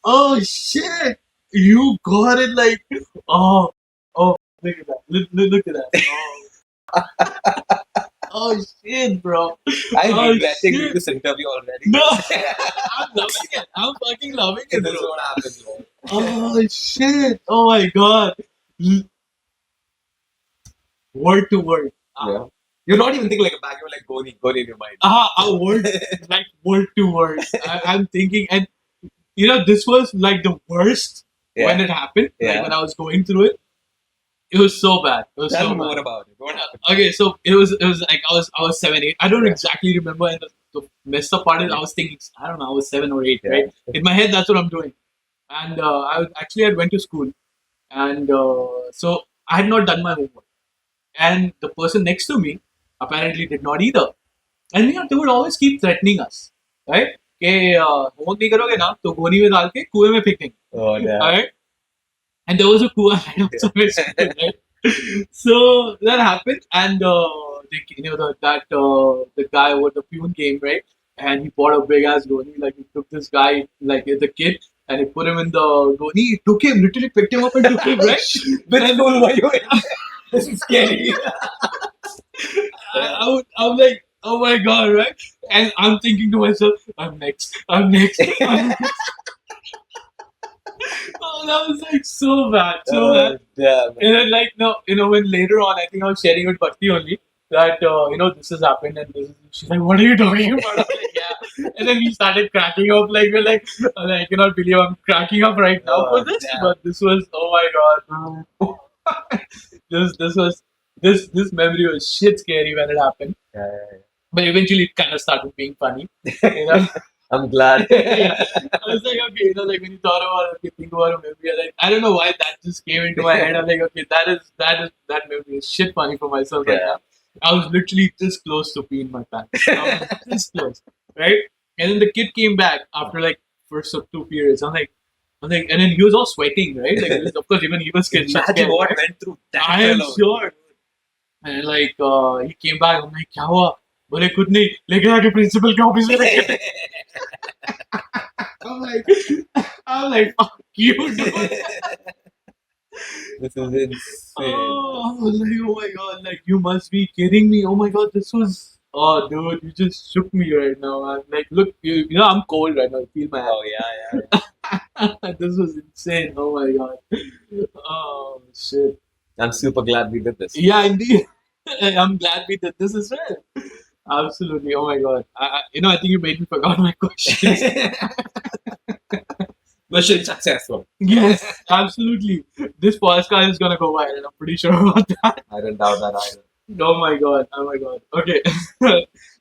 Oh shit! You got it like oh look at that. Look at that. Oh shit, bro. I'm Oh, regretting shit. this interview already. No, I'm loving it. I'm fucking loving it, This is bro. what happens, bro. Oh shit! Oh my god! Word to word. Yeah. You're not even thinking like a bag, you're like Goni in your mind. A word like word to word. I'm thinking, and you know, this was like the worst when it happened. Like when I was going through it, it was so bad. It was Tell so me bad. more about it. What happened? Okay, so it was like I was 7, 8. I don't exactly remember. And the messed up part is I was thinking I don't know. I was 7 or 8, right? In my head, that's what I'm doing. And I went to school, and so I had not done my homework, and the person next to me apparently did not either. And you know, they would always keep threatening us, right? कि homework नहीं करोगे ना तो गोनी में डाल के कुएं में फेंक देंगे. Oh, yeah. Alright? And there was a kuwa right outside my school, right? So that happened, and the guy with the Pune came, right? And he bought a big ass goni. Like he took this guy, like the kid, and he put him in the goni. He took him, literally picked him up and took him, right? Which school were you in? This is scary. I was like, oh my god, right? And I'm thinking to myself, I'm next. I'm next. Oh, that was like so bad, so bad. Damn. And then, like, no, you know, when later on, I think I was sharing with Bhakti only that, this has happened, and this is, she's like, what are you talking about? I'm like, yeah. And then we started cracking up, like, we're like, I cannot believe I'm cracking up right now for this. Damn. But this was, oh my god. This memory was shit scary when it happened. Yeah. But eventually it kind of started being funny. You know? I'm glad. Yeah. I was like, okay, you know, like when you thought about it, you think about a memory, like I don't know why that just came into my head. I'm like, okay, that memory is shit funny for myself right now. I was literally this close to peeing my pants. I was this close, right? And then the kid came back after like first of 2 periods. I'm like, and then he was all sweating, right? Like, of course, even he was scared. Imagine what right? went through that. I am sure. And like he came back. I'm like, क्या हुआ? बोले कुछ नहीं. लेके आके principal के office में रखे. I'm like, fuck you, dude. This is insane. Oh, I was like, oh my god, like you must be kidding me. Oh my god, this was. Oh, dude, you just shook me right now. I'm like, look, you know, I'm cold right now. I feel my hand. Oh yeah. This was insane. Oh my god. Oh shit. I'm super glad we did this. Yeah, indeed. I'm glad we did this as well. Absolutely. Oh my god. I think you made me forget my questions. Mission successful. Yes, absolutely. This podcast is gonna go viral. I'm pretty sure about that. I don't doubt that either. Oh my god. Oh my god. Okay.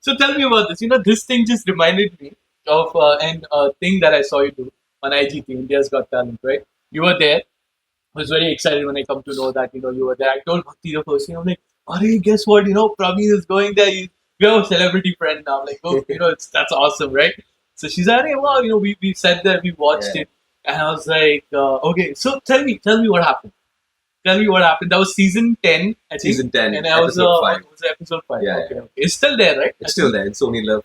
So tell me about this. You know, this thing just reminded me of a thing that I saw you do on IGT, India's Got Talent, right? You were there. I was very excited when I come to know that, you know, you were there. I told Bhakti the first thing. I'm like, hey, guess what? You know, Praveen is going there. We have a celebrity friend now. Like, oh, you know, that's awesome, right? So she's like, hey, wow, you know, we sat there, we watched it. And I was like, okay, so tell me what happened. Tell me what happened. That was season 10, I think. Season 10, and I was episode 5. It was episode 5. Yeah, okay. It's still there, right? It's still there. It's Sony Love.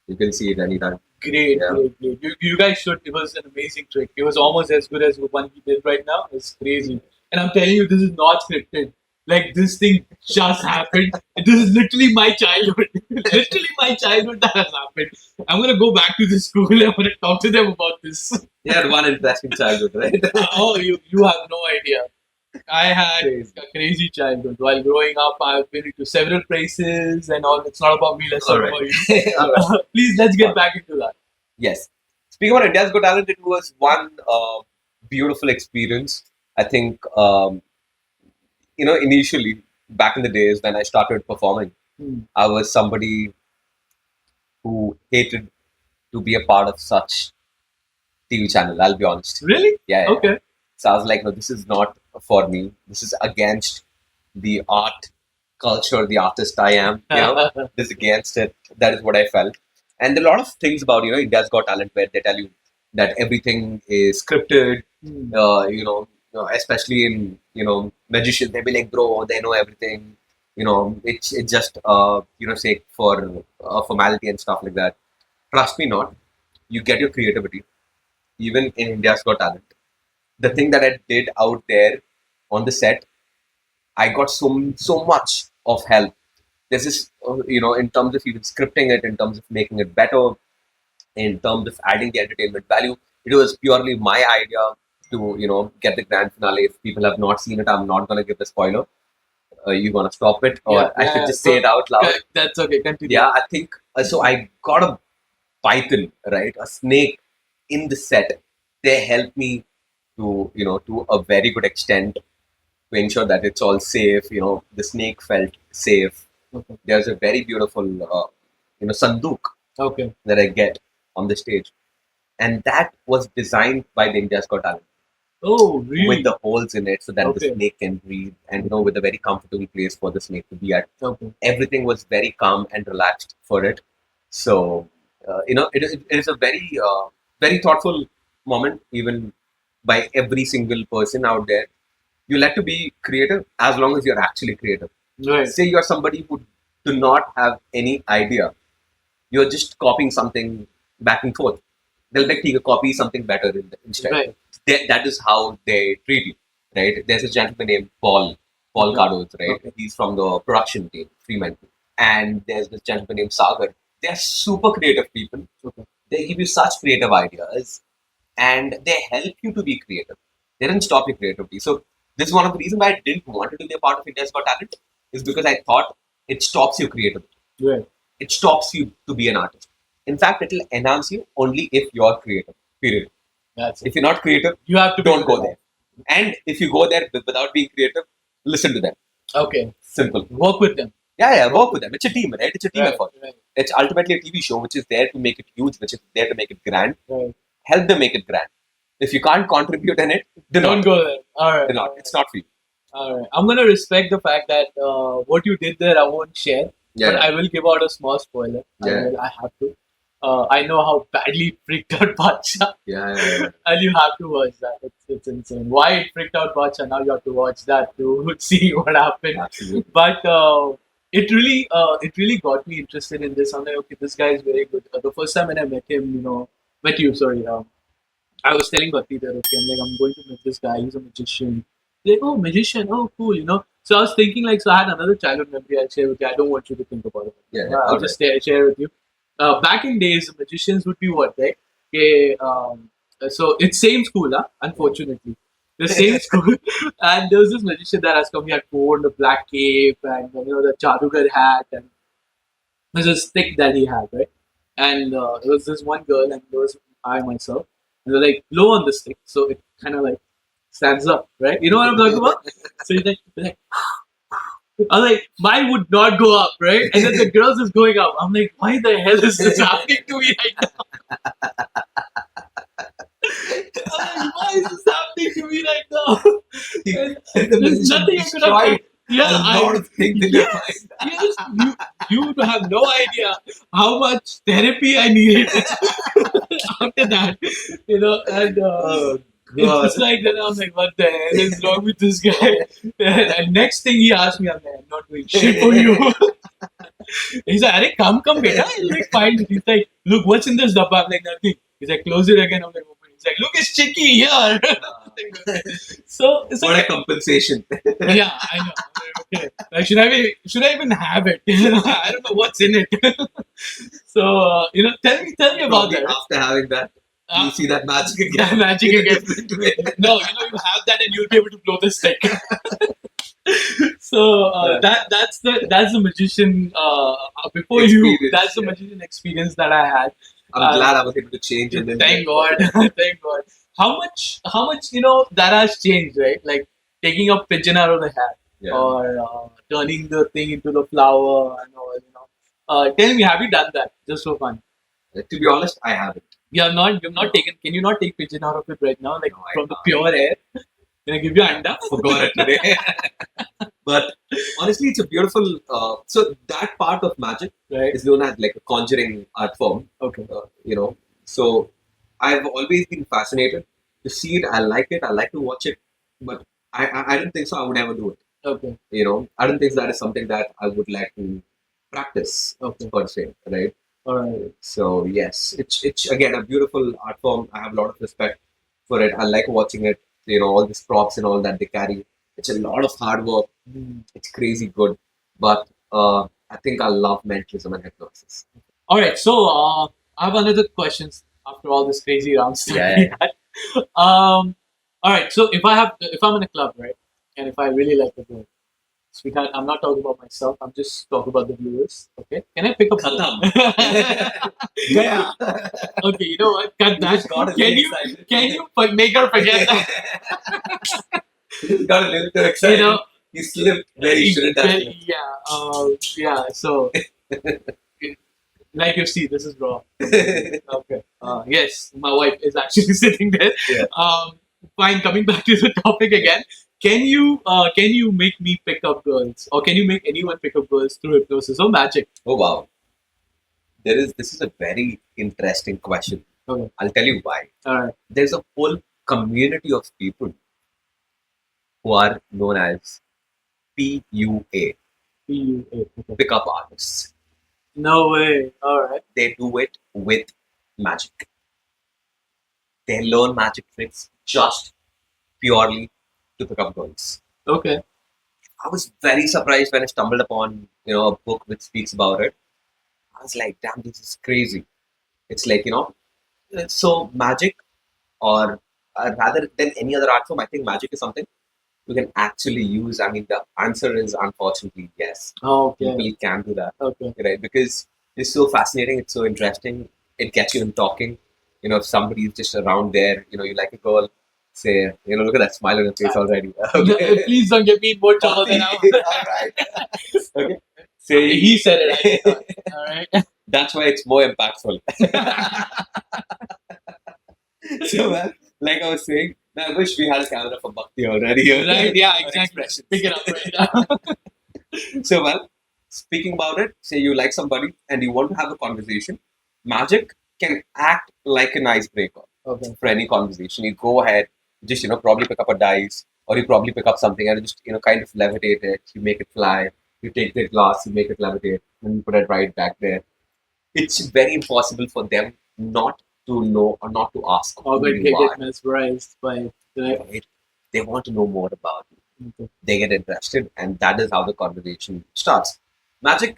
You can see it anytime. Great. You guys should. It was an amazing trick. It was almost as good as the one he did right now. It's crazy. And I'm telling you, this is not scripted. Like, this thing just happened. This is literally my childhood. Literally my childhood that has happened. I'm going to go back to the school and I'm going to talk to them about this. You had one interesting childhood, right? Oh, you have no idea. I had a crazy childhood. While growing up, I've been to several places and all. It's not about me. Let's talk about you. Right. Please, let's get back into that. Yes. Speaking about India's Got Talent, it was one beautiful experience. I think, initially, back in the days when I started performing, I was somebody who hated to be a part of such TV channel, I'll be honest. Really? Yeah. Okay. So I was like, no, this is not for me. This is against the art culture, the artist I am. You know, this is against it. That is what I felt. And there are a lot of things about, India's Got Talent where they tell you that everything is scripted, especially in, magicians, they'll be like, bro, they know everything. It's just, sake for formality and stuff like that. Trust me not. You get your creativity. even in India's Got Talent. The thing that I did out there on the set, I got so much of help. This is, in terms of even scripting it, in terms of making it better, in terms of adding the entertainment value. It was purely my idea to, get the grand finale. If people have not seen it, I'm not going to give the spoiler. You want to stop it, or I should just say it out loud? That's okay. Continue. Yeah, I think so. I got a python, right, a snake in the set. They helped me to a very good extent to ensure that it's all safe. The snake felt safe. Okay. There's a very beautiful, sanduk Okay. that I get on the stage, and that was designed by the India's Got Talent. Oh, really? With the holes in it so that Okay. the snake can breathe, and with a very comfortable place for the snake to be at. Okay. Everything was very calm and relaxed for it. So, it is a very thoughtful moment, even by every single person out there. You like to be creative as long as you're actually creative. Right. Say you're somebody who do not have any idea. You're just copying something back and forth. They'll like to copy something better instead. Right. That is how they treat you, right? There's a gentleman named Paul Cardos, right? Okay. He's from the production team, Fremantle. And there's this gentleman named Sagar. They're super creative people. Okay. They give you such creative ideas, and they help you to be creative. They don't stop your creativity. So this is one of the reasons why I didn't want to be a part of India's Got Talent, is because I thought it stops your creativity. Right. It stops you to be an artist. In fact, it will enhance you only if you're creative. Period. That's it. If you're not creative, You have to don't go there. And if you go there without being creative, listen to them. Okay. Simple. Work with them. Yeah, work with them. It's a team, right? It's a team Right. effort. Right. It's ultimately a TV show which is there to make it huge, which is there to make it grand. Right. Help them make it grand. If you can't contribute in it, Don't go there. All right. do not. It's not for you. All right. I'm gonna respect the fact that what you did there, I won't share. Yeah. But I will give out a small spoiler. Yeah. I have to. I know how badly it freaked out Bacha. Yeah. And you have to watch that. It's insane. Why it freaked out Bacha? Now you have to watch that to see what happened. Absolutely. But it really got me interested in this. I'm like, okay, this guy is very good. The first time when I met him, met you, sorry. I was telling Bhakti that, okay, I'm going to meet this guy. He's a magician. He's like, oh, magician. Oh, cool. So I was thinking, so I had another childhood memory I'll share with you. I don't want you to think about it. Yeah. I'll just share with you. Back in days, magicians would be what, right? Okay, so it's same school, unfortunately. The same school. And there was this magician that has come. He had worn the black cape and, the Jadugar hat. And there's a stick that he had, right? And there was this one girl, and there was I myself. And they're like, blow on the stick. So it kind of like stands up, right? You know what I'm talking about? So he's like, I'm like, mine would not go up, right? And then the girls is going up. I'm like, why the hell is this happening to me right now? I'm like, why is this happening to me right now? And there's nothing I could have. Yeah, yes, you have no idea how much therapy I needed after that, and it's like that. I'm like, what the hell is wrong with this guy? And next thing he asked me, I'm like, I'm not doing shit for you. He's like, "Arey, come, beta." He's like, fine. He's like, look, what's in this dabba? I'm like, nothing. He's like, close it again. I'm like, open. He's like, look, it's sticky here. So it's what like, a compensation. yeah, I know. Okay. Like, should I even have it? I don't know what's in it. So tell me about that. After having that, you see that magic again. Yeah, magic again. No, you have that and you'll be able to blow the stick. So that's the magician. Before Experience, you, that's the magician experience that I had. I'm glad I was able to change and then. Thank God, thank God. How much that has changed, right? Like taking a pigeon out of the hat, or turning the thing into the flower and all. Tell me, have you done that just for fun? To be honest, I haven't. You've not taken. Can you not take pigeon out of it right now, like No, from the pure air? Can I give you anda? Forgot it today. But honestly, it's a beautiful. So that part of magic Right. is known as like a conjuring art form. Okay. So I've always been fascinated to see it. I like it. I like to watch it, but I didn't think so. I would ever do it. Okay. I don't think that is something that I would like to practice Okay. per se, right? Alright. So yes, it's again a beautiful art form. I have a lot of respect for it. I like watching it. All these props and all that they carry. It's a lot of hard work. It's crazy good. But I think I love mentalism and hypnosis. Alright, so I have another questions after all this crazy rounds that Yeah, we yeah. had. Alright, so if I'm in a club, right, and if I really like the girl, sweetheart, I'm not talking about myself. I'm just talking about the viewers. Okay, can I pick up? Yeah. Okay, you know what? Cut that. got Can you make her forget that? He's got a little too excited. You know, He slipped where he shouldn't have slipped. Yeah. So, like you see, this is raw. Okay. Yes, my wife is actually sitting there. Yeah. Fine. Coming back to the topic again. Can you make me pick up girls, or can you make anyone pick up girls through hypnosis or magic? Oh wow. This is a very interesting question. Okay. I'll tell you why. All right. There's a whole community of people who are known as PUA, PUA. pickup artists. No way. All right. They do it with magic. They learn magic tricks just purely to pick up girls. Okay. I was very surprised when I stumbled upon a book which speaks about it. I was like, damn, this is crazy. It's like so magic, or rather than any other art form, I think magic is something you can actually use. I mean, the answer is unfortunately yes. Okay. People can do that, Okay. right? Because it's so fascinating, it's so interesting. It gets you in talking. If somebody is just around there, you like a girl, say, look at that smile on your face already. Okay. Please don't get me in more trouble than All right. Okay. Say he said it. I did not. All right. that's why it's more impactful. So, man, like I was saying, I wish we had a camera for Bhakti already. Right? Yeah. Our Exactly. expressions. Pick it up right now. So, well, speaking about it, say you like somebody and you want to have a conversation, magic can act like an icebreaker Okay. for any conversation. You go ahead, just probably pick up a dice, or you probably pick up something and just kind of levitate it. You make it fly. You take the glass, you make it levitate, and you put it right back there. It's very impossible for them not to know or not to ask Or who they you are. get mesmerized by the. Right? They want to know more about you. Okay. They get interested, and that is how the conversation starts. Magic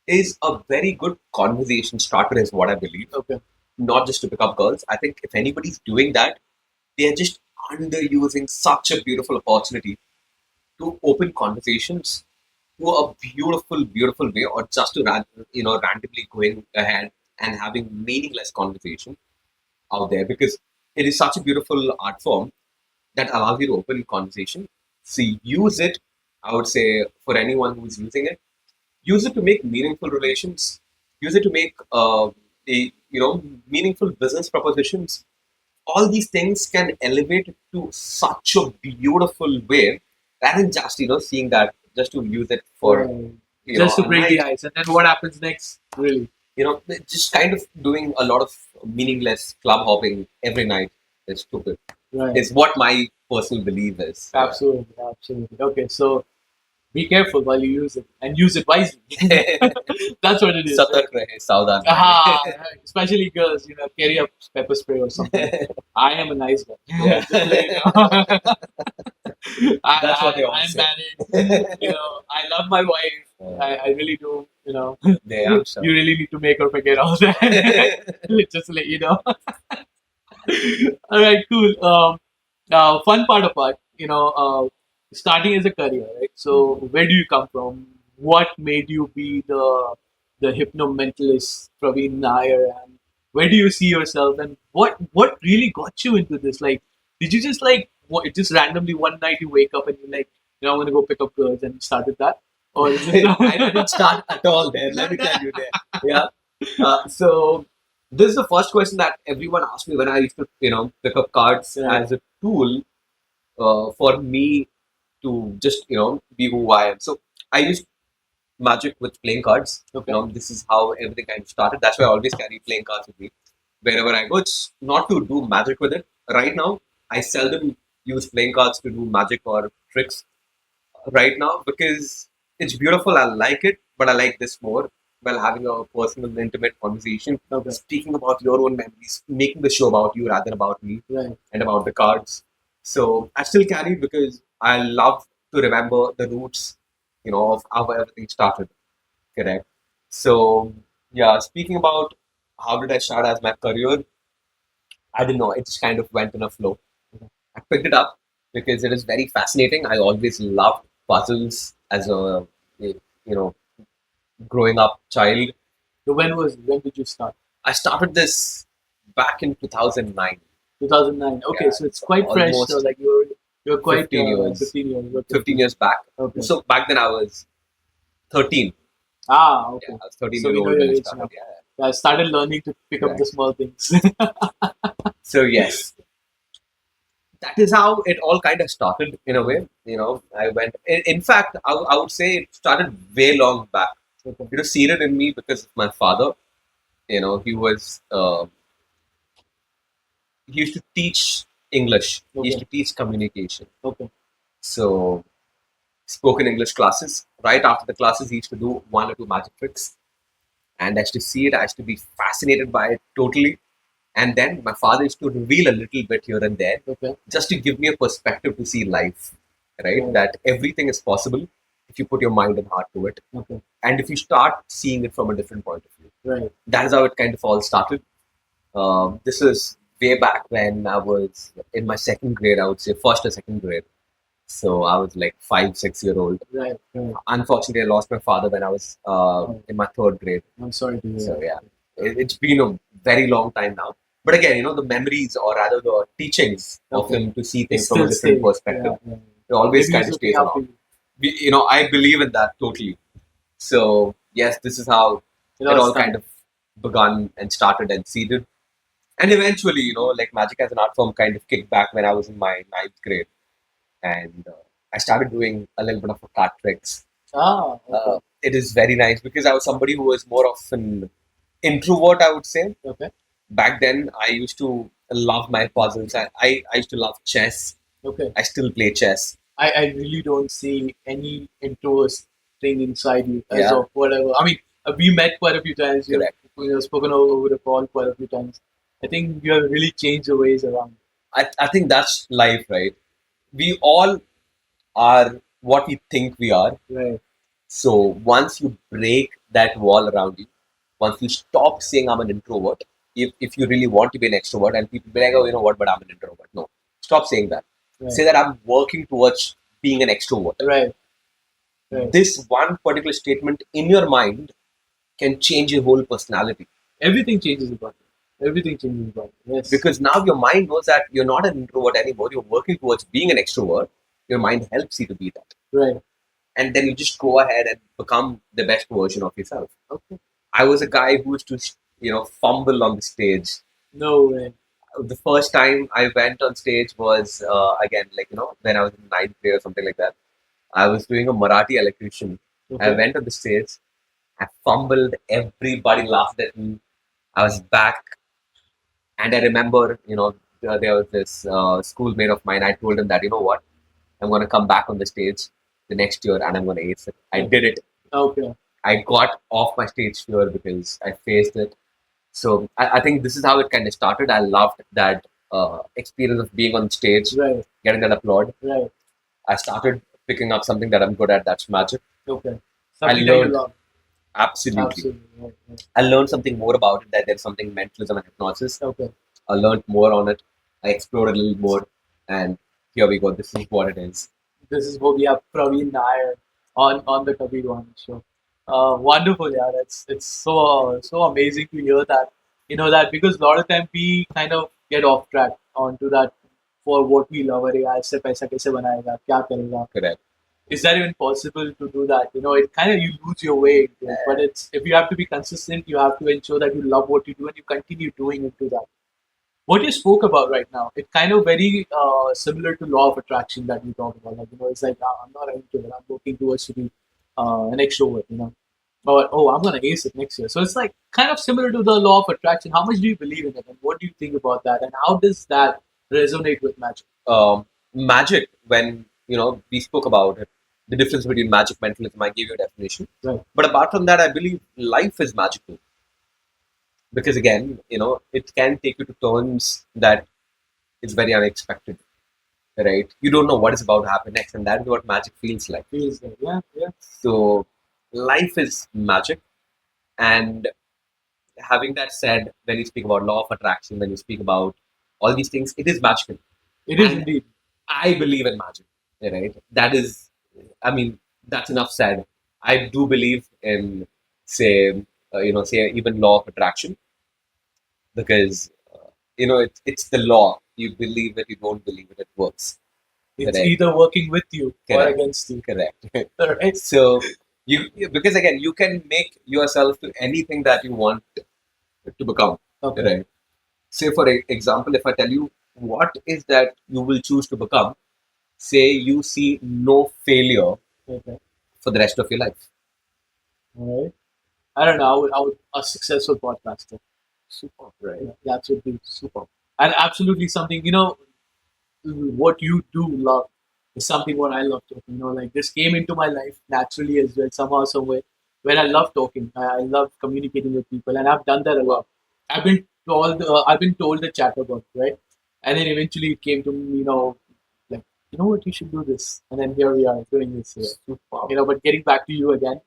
is a very good conversation starter, is what I believe. Okay. Not just to pick up girls. I think if anybody's doing that, they are just underusing such a beautiful opportunity to open conversations to a beautiful, beautiful way, or just to randomly going ahead and having meaningless conversation out there, because it is such a beautiful art form that allows you to open conversation. So use it. I would say for anyone who's using it, use it to make meaningful relations. Use it to make meaningful business propositions. All these things can elevate it to such a beautiful way, rather than just seeing that, just to use it for Just to a break night. the ice, and then what happens next? Really. Just kind of doing a lot of meaningless club hopping every night is stupid. Right. Is what my personal belief is. Absolutely. Absolutely. Okay. So be careful while you use it, and use it wisely. That's what it is. Satark rahe, saudhan rahe. Aha, especially girls, carry a pepper spray or something. I am a nice guy. Yeah. Just to let you know. That's what they all I'm say. married. I love my wife. I really do. Yeah, I'm sure. You really need to make her forget all that. Just to let you know. All right, cool. Fun part apart, starting as a career, right? So, where do you come from? What made you be the hypno-mentalist Praveen Nair, and where do you see yourself? And what really got you into this? Like, did you just just randomly one night you wake up and you're like, I'm gonna go pick up girls and started that, or is it I didn't start at all there. Let me tell you there. Yeah. So this is the first question that everyone asked me when I used to, pick up cards Yeah. as a tool for me to just, be who I am. So I used magic with playing cards. Okay. This is how everything kind of started. That's why I always carry playing cards with me wherever I go. It's not to do magic with it. Right now, I seldom use playing cards to do magic or tricks right now because it's beautiful. I like it, but I like this more. while having a personal and intimate conversation, Okay. speaking about your own memories, making the show about you rather than about me Right. and about the cards. So I still carry it because I love to remember the roots, of how everything started. Correct. So yeah, speaking about how did I start as my career, I don't know. It just kind of went in a flow. I picked it up because it is very fascinating. I always loved puzzles as a you know growing up child. So when did you start? I started this back in 2009. 2009. Okay, Yeah, so it's quite fresh. So almost like you're quite 15 years. 15 years. Okay. 15 years back. Okay. So back then I was 13. Okay. Yeah, I was 13 So years we know old when your I age started. now. Yeah. Yeah, I started learning to pick up Right. the small things. So yes, that is how it all kind of started in a way. I went. In fact, I would say it started way long back. Okay. It was seated in me because of my father. He was he used to teach English. He used Okay. to teach communication. Okay. So spoken English classes. Right after the classes, he used to do one or two magic tricks, and I used to see it. I used to be fascinated by it totally. And then my father used to reveal a little bit here and there, Okay. just to give me a perspective to see life, right? Right. That everything is possible if you put your mind and heart to it, Okay. and if you start seeing it from a different point of view. Right. That is how it kind of all started. This is way back when I was in my second grade, I would say first or second grade. So I was like 5, 6 year old. Right. Right. Unfortunately, I lost my father when I was in my third grade. I'm sorry to hear So that. yeah, it's been a very long time now. But again, the memories or rather the teachings of Okay. him to see It things from a still different stays. perspective, Yeah. it always Maybe kind he's of looking stays out for along. you. I believe in that totally. So yes, this is how It it all all started. kind of begun and started and seeded. And eventually, like magic as an art form kind of kicked back when I was in my ninth grade. And I started doing a little bit of card tricks. Okay. It is very nice because I was somebody who was more of an introvert, I would say. Okay. Back then, I used to love my puzzles. I used to love chess. Okay. I still play chess. I really don't see any introvert thing inside you as Yeah. of whatever. I mean, we met quite a few times. Correct. You've spoken over the call quite a few times. I think you have really changed the ways around. I think that's life, right? We all are what we think we are. Right. So once you break that wall around you, once you stop saying I'm an introvert, if you really want to be an extrovert, and people be like, oh, you know what, but I'm an introvert. No, stop saying that. Right. Say that I'm working towards being an extrovert. Right. Right. This one particular statement in your mind can change your whole personality. Everything changes about it. Everything changes about it. Yes. Because now your mind knows that you're not an introvert anymore. You're working towards being an extrovert. Your mind helps you to be that. Right. And then you just go ahead and become the best version of yourself. Okay. I was a guy who used to, fumble on the stage. No way. The first time I went on stage was, again, like, when I was in ninth grade or something like that. I was doing a Marathi elocution. I Okay. went on the stage. I fumbled. Everybody laughed at me. I was back. And I remember, there was this schoolmate of mine. I told him that, you know what? I'm going to come back on the stage the next year and I'm going to ace it. I did it. Okay. I got off my stage fear because I faced it. So I think this is how it kind of started. I loved that experience of being on stage, Right. getting that applaud. Right. I started picking up something that I'm good at. That's magic. Okay. I Something that you learned love. absolutely. Absolutely. Right. Right. I learned something more about it. That there's something mentalism and hypnosis. Okay. I learned more on it. I explored a little more, and here we go. This is what it is. This is what we have Praveen Nair on the Kabirr Vani show. Wonderful, yeah. It's so amazing to hear that. That because a lot of time we kind of get off track onto that for what we love. अरे यार इससे पैसा कैसे बनाएगा क्या करेगा? Correct. Is that even possible to do that? It kind of you lose your way into it. But it's if you have to be consistent, you have to ensure that you love what you do and you continue doing into that. What you spoke about right now, it's kind of very similar to law of attraction that we talk about. Like, it's like, I'm not an introvert, I'm working towards to be an extrovert. But, I'm going to ace it next year. So it's like kind of similar to the law of attraction. How much do you believe in it? And what do you think about that? And how does that resonate with magic? Magic, when, we spoke about it, the difference between magic, mentalism. I gave you a definition. Right. But apart from that, I believe life is magical. Because again, it can take you to turns that it's very unexpected, right? You don't know what is about to happen next, and that is what magic feels like. Yeah. So life is magic, and having that said, when you speak about law of attraction, when you speak about all these things, it is magical. It is And indeed. I believe in magic, right? That is, I mean, that's enough said. I do believe in, say, say even law of attraction, because it's the law. You believe it, you don't believe it, it works. It's Correct. either working with you or Correct. against you. Correct. Right. So because again, you can make yourself to anything that you want to become. Okay. Right. Say for example, if I tell you what is that you will choose to become, say you see no failure Okay. for the rest of your life. All right. I don't know. I would a successful podcaster. Super, right? Yeah, that would be super. And absolutely something, what you do love is something what I love talking. Like this came into my life naturally as well, somehow, somewhere, where I love talking. I love communicating with people, and I've done that a lot. I've been told the chatterbug, right? And then eventually it came to me, like, you know what, you should do this. And then here we are doing this here. Super. But getting back to you again,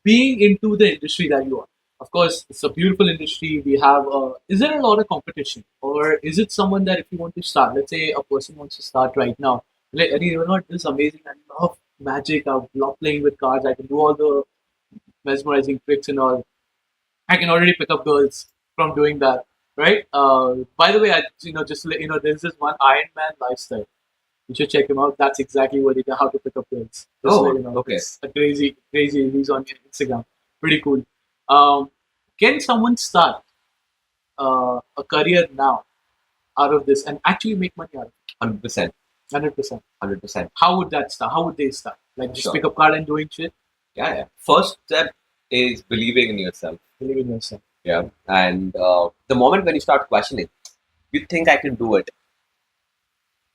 being into the industry that you are, of course, it's a beautiful industry. We have, is there a lot of competition? Or is it someone that if you want to start, let's say a person wants to start right now, like, Eddie, this is amazing. I love magic. I love playing with cards. I can do all the mesmerizing tricks and all. I can already pick up girls from doing that, right? By the way, just to let you know, there's this one Iron Man lifestyle. You should check him out. That's exactly what he does, how to pick up girls. Just to let you know. Okay. It's a crazy. He's on Instagram. Pretty cool. Can someone start a career now out of this and actually make money out of it? 100%. 100%. 100%. How would that start? How would they start? Like just Sure. pick up card and doing shit? Yeah. First step is believing in yourself. Believe in yourself. Yeah. And the moment when you start questioning, you think I can do it.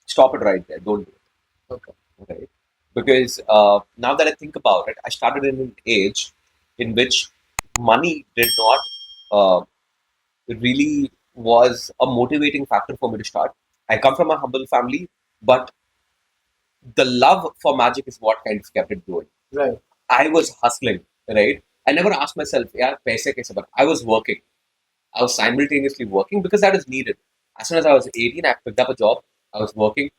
Stop it right there. Don't do it. Okay. Okay. Because now that I think about it, I started in an age in which money did not really was a motivating factor for me to start. I come from a humble family, but the love for magic is what kind of kept it going. Right. I was hustling, right? I never asked myself, yeah, paise kaise ban? I was working. I was simultaneously working because that is needed. As soon as I was 18, I picked up a job. I was working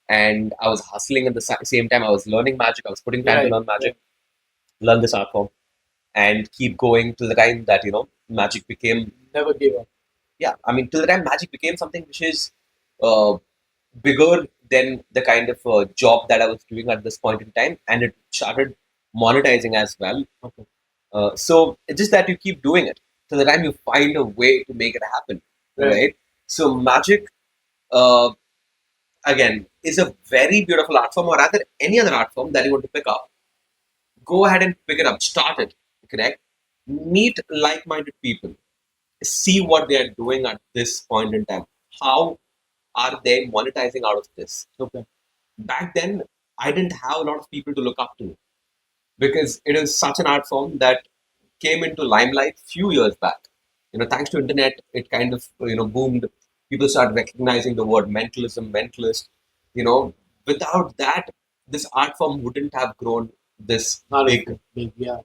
and I was hustling at the same time. I was learning magic. I was putting time to learn magic, learn this art form, and keep going till the time that, magic became. Never give up. Yeah, I mean, till the time magic became something which is uh, bigger than the kind of job that I was doing at this point in time, and it started monetizing as well. Okay. So it's just that you keep doing it till the time you find a way to make it happen, right? So magic, again, is a very beautiful art form, or rather any other art form that you want to pick up. Go ahead and pick it up, start it, correct? Meet like-minded people, see what they are doing at this point in time. How are they monetizing out of this? Okay. Back then, I didn't have a lot of people to look up to because it is such an art form that came into limelight few years back. Thanks to internet, it kind of boomed. People started recognizing the word mentalism, mentalist. Without that, this art form wouldn't have grown this big. Yeah.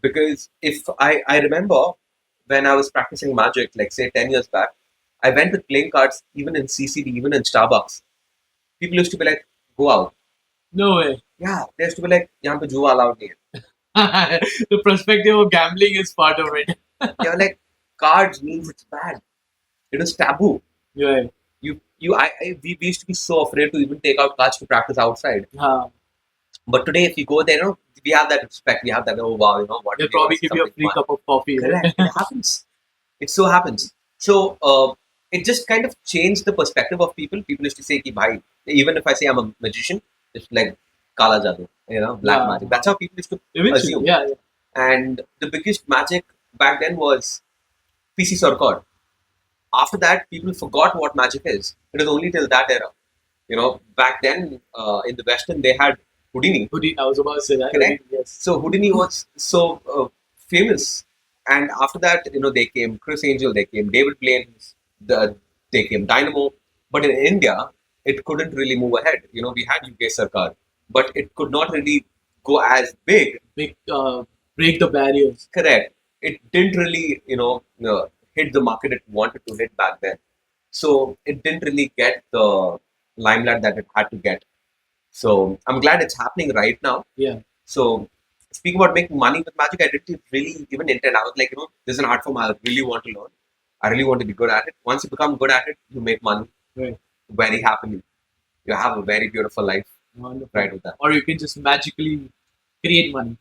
Because if I remember when I was practicing magic, like say 10 years back, I went with playing cards even in CCD, even in Starbucks. People used to be like, go out. No way. Yeah, they used to be like, yahan pe juwa allowed nahi hai. The perspective of gambling is part of it. They were like, cards means it's bad. It is taboo. Right. We used to be so afraid to even take out cards to practice outside. But today, if you go there, we have that respect. We have that, oh wow, what? They'll probably give you a free cup of coffee. Correct. It happens. It so happens. So it just kind of changed the perspective of people. People used to say, ki, bhai, even if I say I'm a magician, it's like kala jadoo, black magic. That's how people used to assume. Yeah. And the biggest magic back then was PC Sarkar. After that, people forgot what magic is. It was only till that era. Back then in the Western, they had Houdini. Houdini, I was about to say that. Correct. Houdini, yes. So Houdini was so famous, and after that, they came Chris Angel, they came David Blaine, they came Dynamo. But in India, it couldn't really move ahead. We had UK Sarkar, but it could not really go as big. Big, break the barriers. Correct. It didn't really, hit the market it wanted to hit back then. So it didn't really get the limelight that it had to get. So I'm glad it's happening right now. Yeah. So speaking about making money with magic, I didn't really even intend. I was like, this is an art form I really want to learn. I really want to be good at it. Once you become good at it, you make money Right. very happily. You have a very beautiful life. Wonderful. Right with that. Or you can just magically create money.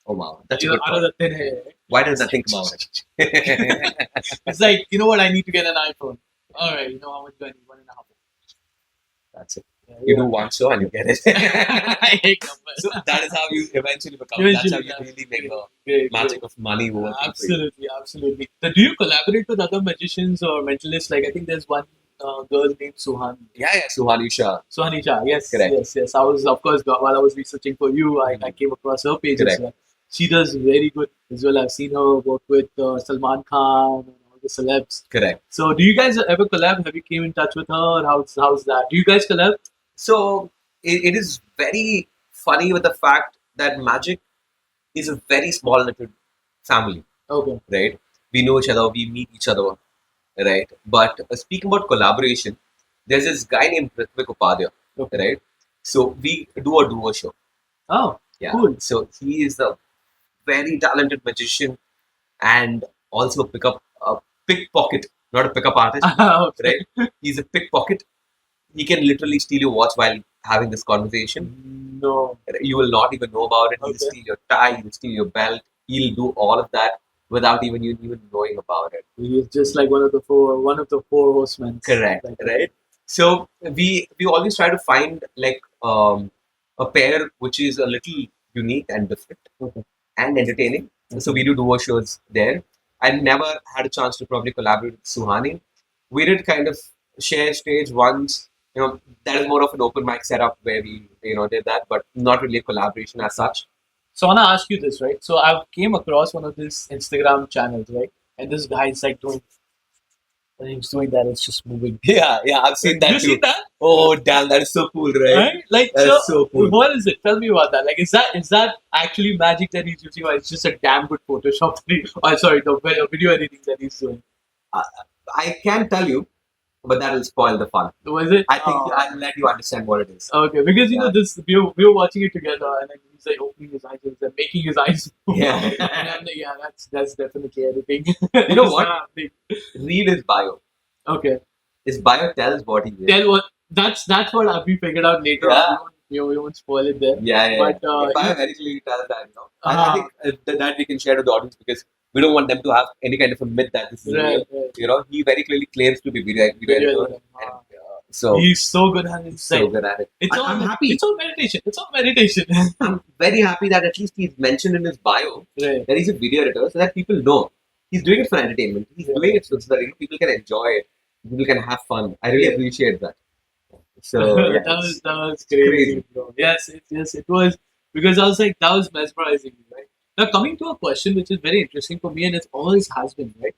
Oh wow, that's a You know, good out of point. the thin air. Why does I think about it? It's like, you know what, I need to get an iPhone. All right, you know how much do I need? 1.5. That's it. Yeah, You do one show and you get it. I hate numbers. So that is how you eventually become. Eventually, That's how you yeah. really make the Great, magic of money work. Absolutely, absolutely. So do you collaborate with other magicians or mentalists? Like, I think there's one girl named Suhan. Yeah, Suhani Shah. Suhani Shah, yes, Correct. yes. I was, of course, while I was researching for you, I came across her page as Correct. well. She does very good as well. I've seen her work with Salman Khan and all the celebs. Correct. So, do you guys ever collab? Have you came in touch with her? How's that? Do you guys collab? So it is very funny with the fact that magic is a very small little family, Okay. right? We know each other, we meet each other, right? But speaking about collaboration, there's this guy named Prithvik Upadhyay, Okay. right? So we do a duo show. Oh, Yeah. cool. So he is a very talented magician and also a pickpocket, not a pickup artist, Okay. right? He's a pickpocket. He can literally steal your watch while having this conversation. No. You will not even know about it. He'll Okay. steal your tie, he'll steal your belt. He'll do all of that without even you even knowing about it. He's just like one of the four horsemen. Correct, Like, right? So we always try to find like a pair which is a little unique and different Okay. and entertaining. So we do duo shows there. I never had a chance to probably collaborate with Suhani. We did kind of share stage once. That is more of an open mic setup where we did that, but not really a collaboration as such. So I want to ask you this, right? So I came across one of these Instagram channels, right? And this guy is like doing, when he's doing that, it's just moving. Yeah, I've seen that You too. see that? Oh damn, that is so cool, right? Right? Like, That's so cool. what is it? Tell me about that. Like, is that actually magic that he's using, or it's just a damn good Photoshop? The video editing that he's doing. I can tell you, but that will spoil the fun. Was it? I think I'll let you understand what it is. Okay, because you know this, we were watching it together, and then he's like opening his eyes and making his eyes move. Yeah. And I'm like, yeah, that's definitely editing. You know It's what? not big. Read his bio. Okay. His bio tells what he is. Tell what that's what we figured out later Yeah. on. We won't spoil it there. Yeah. But His bio very clearly tells that. I think that we can share to the audience because we don't want them to have any kind of a myth that this is real. right. He very clearly claims to be very good. Video, And, so he's so good at it. so good at it. I'm happy. It's all meditation. It's all meditation. I'm very happy that at least he's mentioned in his bio Right. that he's a video editor so that people know he's doing it for entertainment. He's doing it so that people can enjoy it. People can have fun. I really appreciate that. So yeah, that was crazy, bro. Yes, it was, because I was like, that was mesmerizing, right? Now coming to a question which is very interesting for me, and it always has been, right?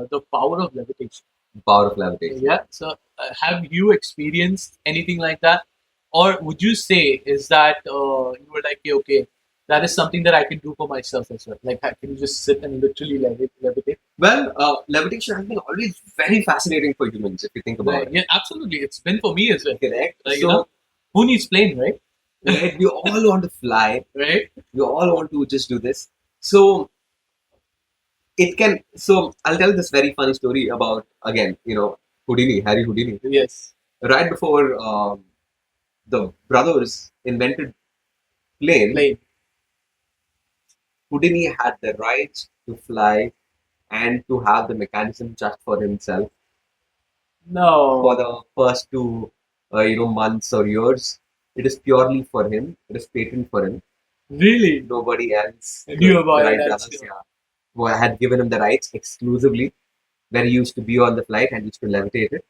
The power of levitation. Power of levitation. Yeah. So have you experienced anything like that, or would you say is that you were like, okay, that is something that I can do for myself as well? Like, I can just sit and literally levitate. Well, levitation has been always very fascinating for humans if you think about it. Yeah, absolutely. It's been for me as well. Correct. So, who needs plane, right? Right, we all want to fly. Right. We all want to just do this. So it can. So I'll tell this very funny story about again, Harry Houdini. Yes. Right before the brothers invented plane, Houdini had the right to fly and to have the mechanism just for himself No. for the first two, months or years. It is purely for him. It is patent for him. Really? Nobody else Knew about the it, Wright that's brothers, true. who had given him the rights exclusively, where he used to be on the flight and used to levitate it.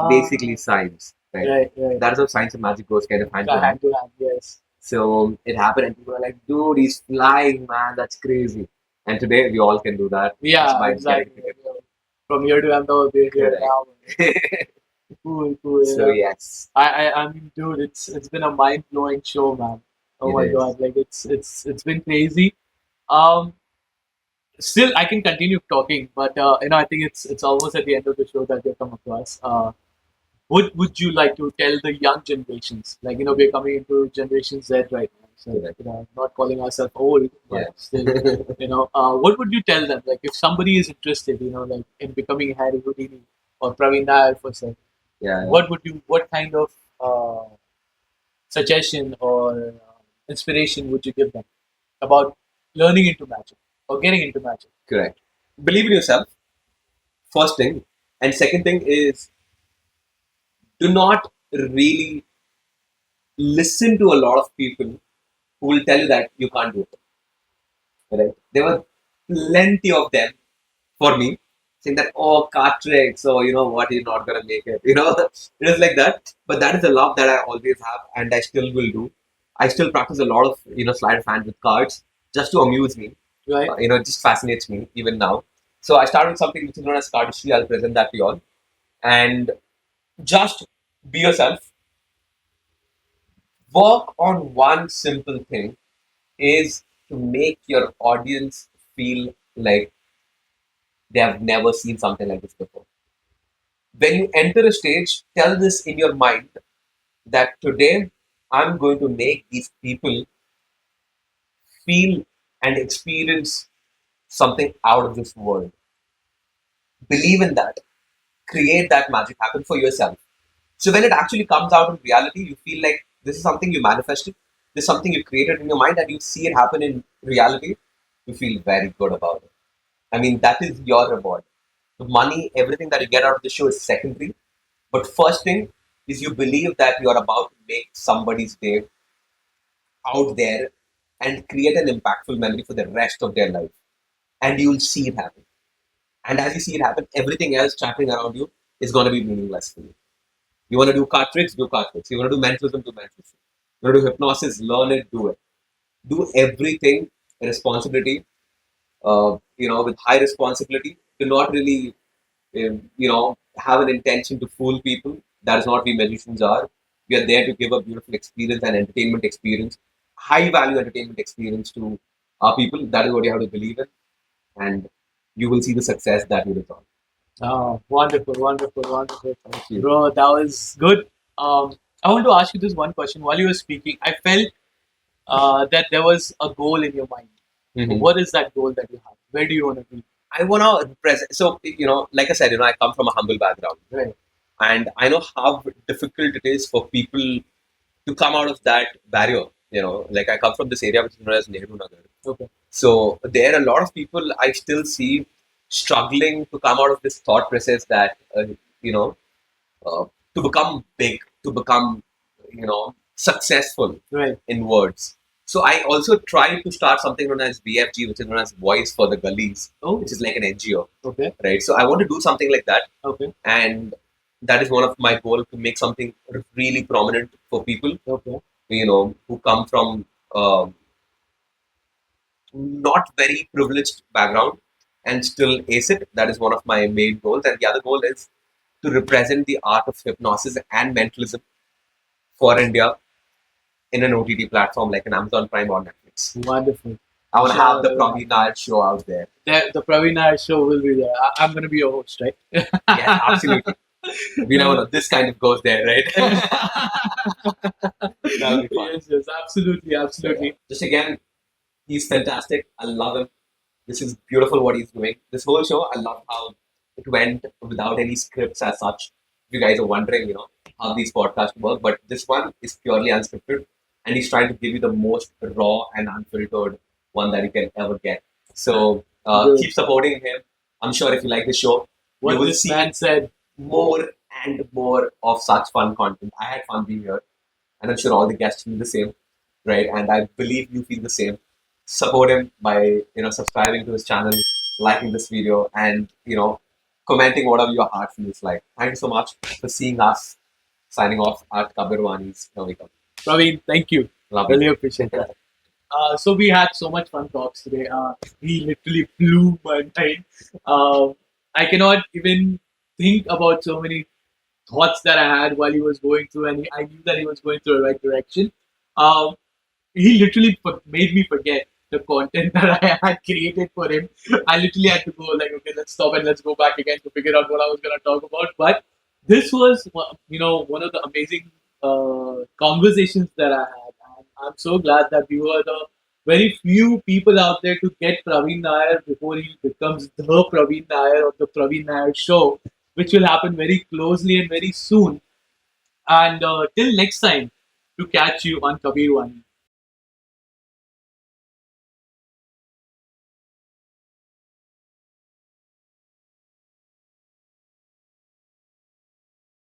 Basically, science. Right? Right. That is how science and magic goes kind of hand to hand. Hand to hand, yes. So it happened, and people were like, "Dude, he's flying, man! That's crazy." And today we all can do that. Yeah, just by exactly. getting Yeah. From here to Ahmedabad, we're here Correct. now. Cool, cool. So yes, I mean, dude, it's been a mind blowing show, man. Oh it my is. god, like it's been crazy. Um, Still, I can continue talking, but I think it's almost at the end of the show that we come across. What would you like to tell the young generations? Like, we're coming into Generation Z right now, so Correct. not calling ourselves old, but Yeah. still, what would you tell them? Like, if somebody is interested, like in becoming Harry Houdini or Praveen Nair for say, Yeah. what kind of suggestion or inspiration would you give them about learning into magic or getting into magic? Correct. Believe in yourself. First thing, and second thing is do not really listen to a lot of people who will tell you that you can't do it. Right? There were plenty of them for me saying that, oh, card tricks, or what, you're not gonna make it. It is like that. But that is a love that I always have, and I still will do. I still practice a lot of sleight of hand with cards just to amuse me. Right. It just fascinates me even now. So I started with something which is known as cardistry. I'll present that to you all, and just be yourself. Work on one simple thing is to make your audience feel like they have never seen something like this before. When you enter a stage, tell this in your mind that today I'm going to make these people feel and experience something out of this world. Believe in that. Create that magic happen for yourself. So when it actually comes out in reality, you feel like this is something you manifested, this is something you created in your mind, and you see it happen in reality. You feel very good about it. I mean, that is your reward. The money, everything that you get out of the show is secondary. But first thing is you believe that you are about to make somebody's day out there and create an impactful memory for the rest of their life. And you'll see it happen. And as you see it happen, everything else trapping around you is going to be meaningless for you. You want to do card tricks, do card tricks. You want to do mentalism, do mentalism. You want to do hypnosis, learn it, do it. Do everything responsibility, with high responsibility. Do not really, have an intention to fool people. That is not what we magicians are. We are there to give a beautiful experience and entertainment experience, high value entertainment experience to our people. That is what you have to believe in, and you will see the success that you deserve. Oh, wonderful, wonderful, wonderful. Thank you. Bro, that was good. I want to ask you this one question. While you were speaking, I felt that there was a goal in your mind. Mhm. What is that goal that you have? Where do you want to be? I want to present. So, like I said, I come from a humble background. Right. And I know how difficult it is for people to come out of that barrier. Like I come from this area which is known as Nehru Nagar. Okay. So there are a lot of people I still see struggling to come out of this thought process that, uh, to become big, to become, successful Right. in words. So I also tried to start something known as VFG, which is known as Voice for the Gullies, which is like an NGO. Okay. Right. So I want to do something like that. Okay. And that is one of my goals, to make something really prominent for people, Okay. who come from not very privileged background and still ace it. That is one of my main goals. And the other goal is to represent the art of hypnosis and mentalism for India in an OTT platform like an Amazon Prime or Netflix. Wonderful. I want to have the Praveen Nair show out there. The Praveen Nair show will be there. I'm going to be your host, right? Yeah, absolutely. We never know. This kind of goes there, right? That'll be fun. Yes, absolutely, absolutely. So, just again, he's fantastic. I love him. This is beautiful what he's doing. This whole show, I love how it went without any scripts as such. If you guys are wondering, how these podcasts work, but this one is purely unscripted, and he's trying to give you the most raw and unfiltered one that you can ever get. So keep supporting him. I'm sure if you like the show, you will see man said, more and more of such fun content. I had fun being here, and I'm sure all the guests feel the same, right? And I believe you feel the same. Support him by subscribing to his channel, liking this video, and commenting whatever your heart feels like. Thank you so much for seeing us. Signing off at Kabirr Vani's. Here we come. Praveen, thank you. Lovely. Really appreciate that. So we had so much fun talks today. He literally blew my mind. I cannot even think about so many thoughts that I had while he was going through, and I knew that he was going through the right direction. Um, he literally made me forget the content that I had created for him. I literally had to go like, okay, let's stop and let's go back again to figure out what I was going to talk about. But this was, one of the amazing conversations that I had, and I'm so glad that we were the very few people out there to get Praveen Nair before he becomes the Praveen Nair of the Praveen Nair show, which will happen very closely and very soon. And till next time, to catch you on Kabirr Vani.